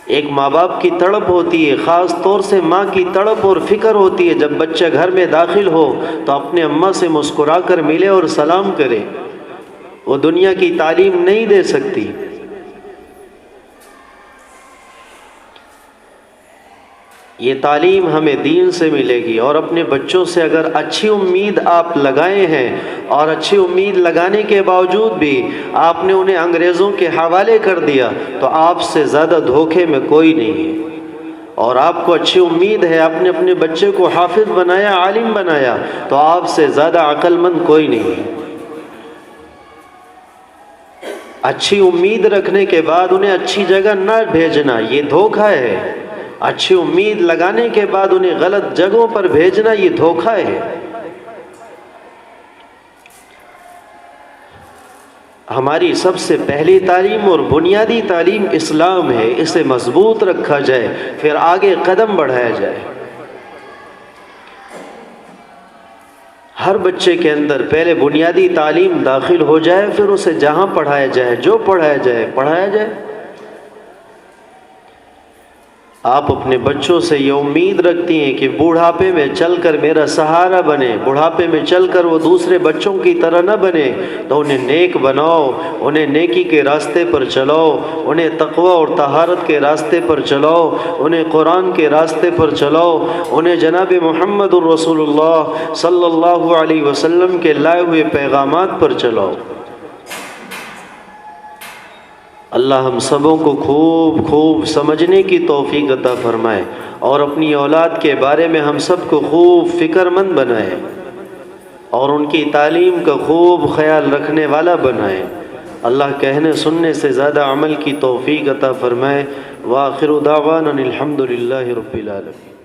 ایک ماں باپ کی تڑپ ہوتی ہے، خاص طور سے ماں کی تڑپ اور فکر ہوتی ہے جب بچہ گھر میں داخل ہو تو اپنے اماں سے مسکرا کر ملے اور سلام کرے۔ وہ دنیا کی تعلیم نہیں دے سکتی۔ یہ تعلیم ہمیں دین سے ملے گی، اور اپنے بچوں سے اگر اچھی امید آپ لگائے ہیں اور اچھی امید لگانے کے باوجود بھی آپ نے انہیں انگریزوں کے حوالے کر دیا تو آپ سے زیادہ دھوکے میں کوئی نہیں ہے۔ اور آپ کو اچھی امید ہے، آپ نے اپنے بچے کو حافظ بنایا، عالم بنایا، تو آپ سے زیادہ عقل مند کوئی نہیں ہے۔ اچھی امید رکھنے کے بعد انہیں اچھی جگہ نہ بھیجنا یہ دھوکہ ہے۔ اچھی امید لگانے کے بعد انہیں غلط جگہوں پر بھیجنا یہ دھوکہ ہے۔ ہماری سب سے پہلی تعلیم اور بنیادی تعلیم اسلام ہے، اسے مضبوط رکھا جائے، پھر آگے قدم بڑھایا جائے۔ ہر بچے کے اندر پہلے بنیادی تعلیم داخل ہو جائے، پھر اسے جہاں پڑھایا جائے، جو پڑھایا جائے پڑھایا جائے۔ آپ اپنے بچوں سے یہ امید رکھتی ہیں کہ بوڑھاپے میں چل کر میرا سہارا بنے، بوڑھاپے میں چل کر وہ دوسرے بچوں کی طرح نہ بنے، تو انہیں نیک بناؤ، انہیں نیکی کے راستے پر چلاؤ، انہیں تقوی اور طہارت کے راستے پر چلاؤ، انہیں قرآن کے راستے پر چلاؤ، انہیں جناب محمد الرسول اللہ صلی اللہ علیہ وسلم کے لائے ہوئے پیغامات پر چلاؤ۔ اللہ ہم سبوں کو خوب خوب سمجھنے کی توفیق عطا فرمائے، اور اپنی اولاد کے بارے میں ہم سب کو خوب فکر مند بنائے، اور ان کی تعلیم کا خوب خیال رکھنے والا بنائے۔ اللہ کہنے سننے سے زیادہ عمل کی توفیق عطا فرمائے۔ وآخر دعوانا الحمد للہ رب العالمین۔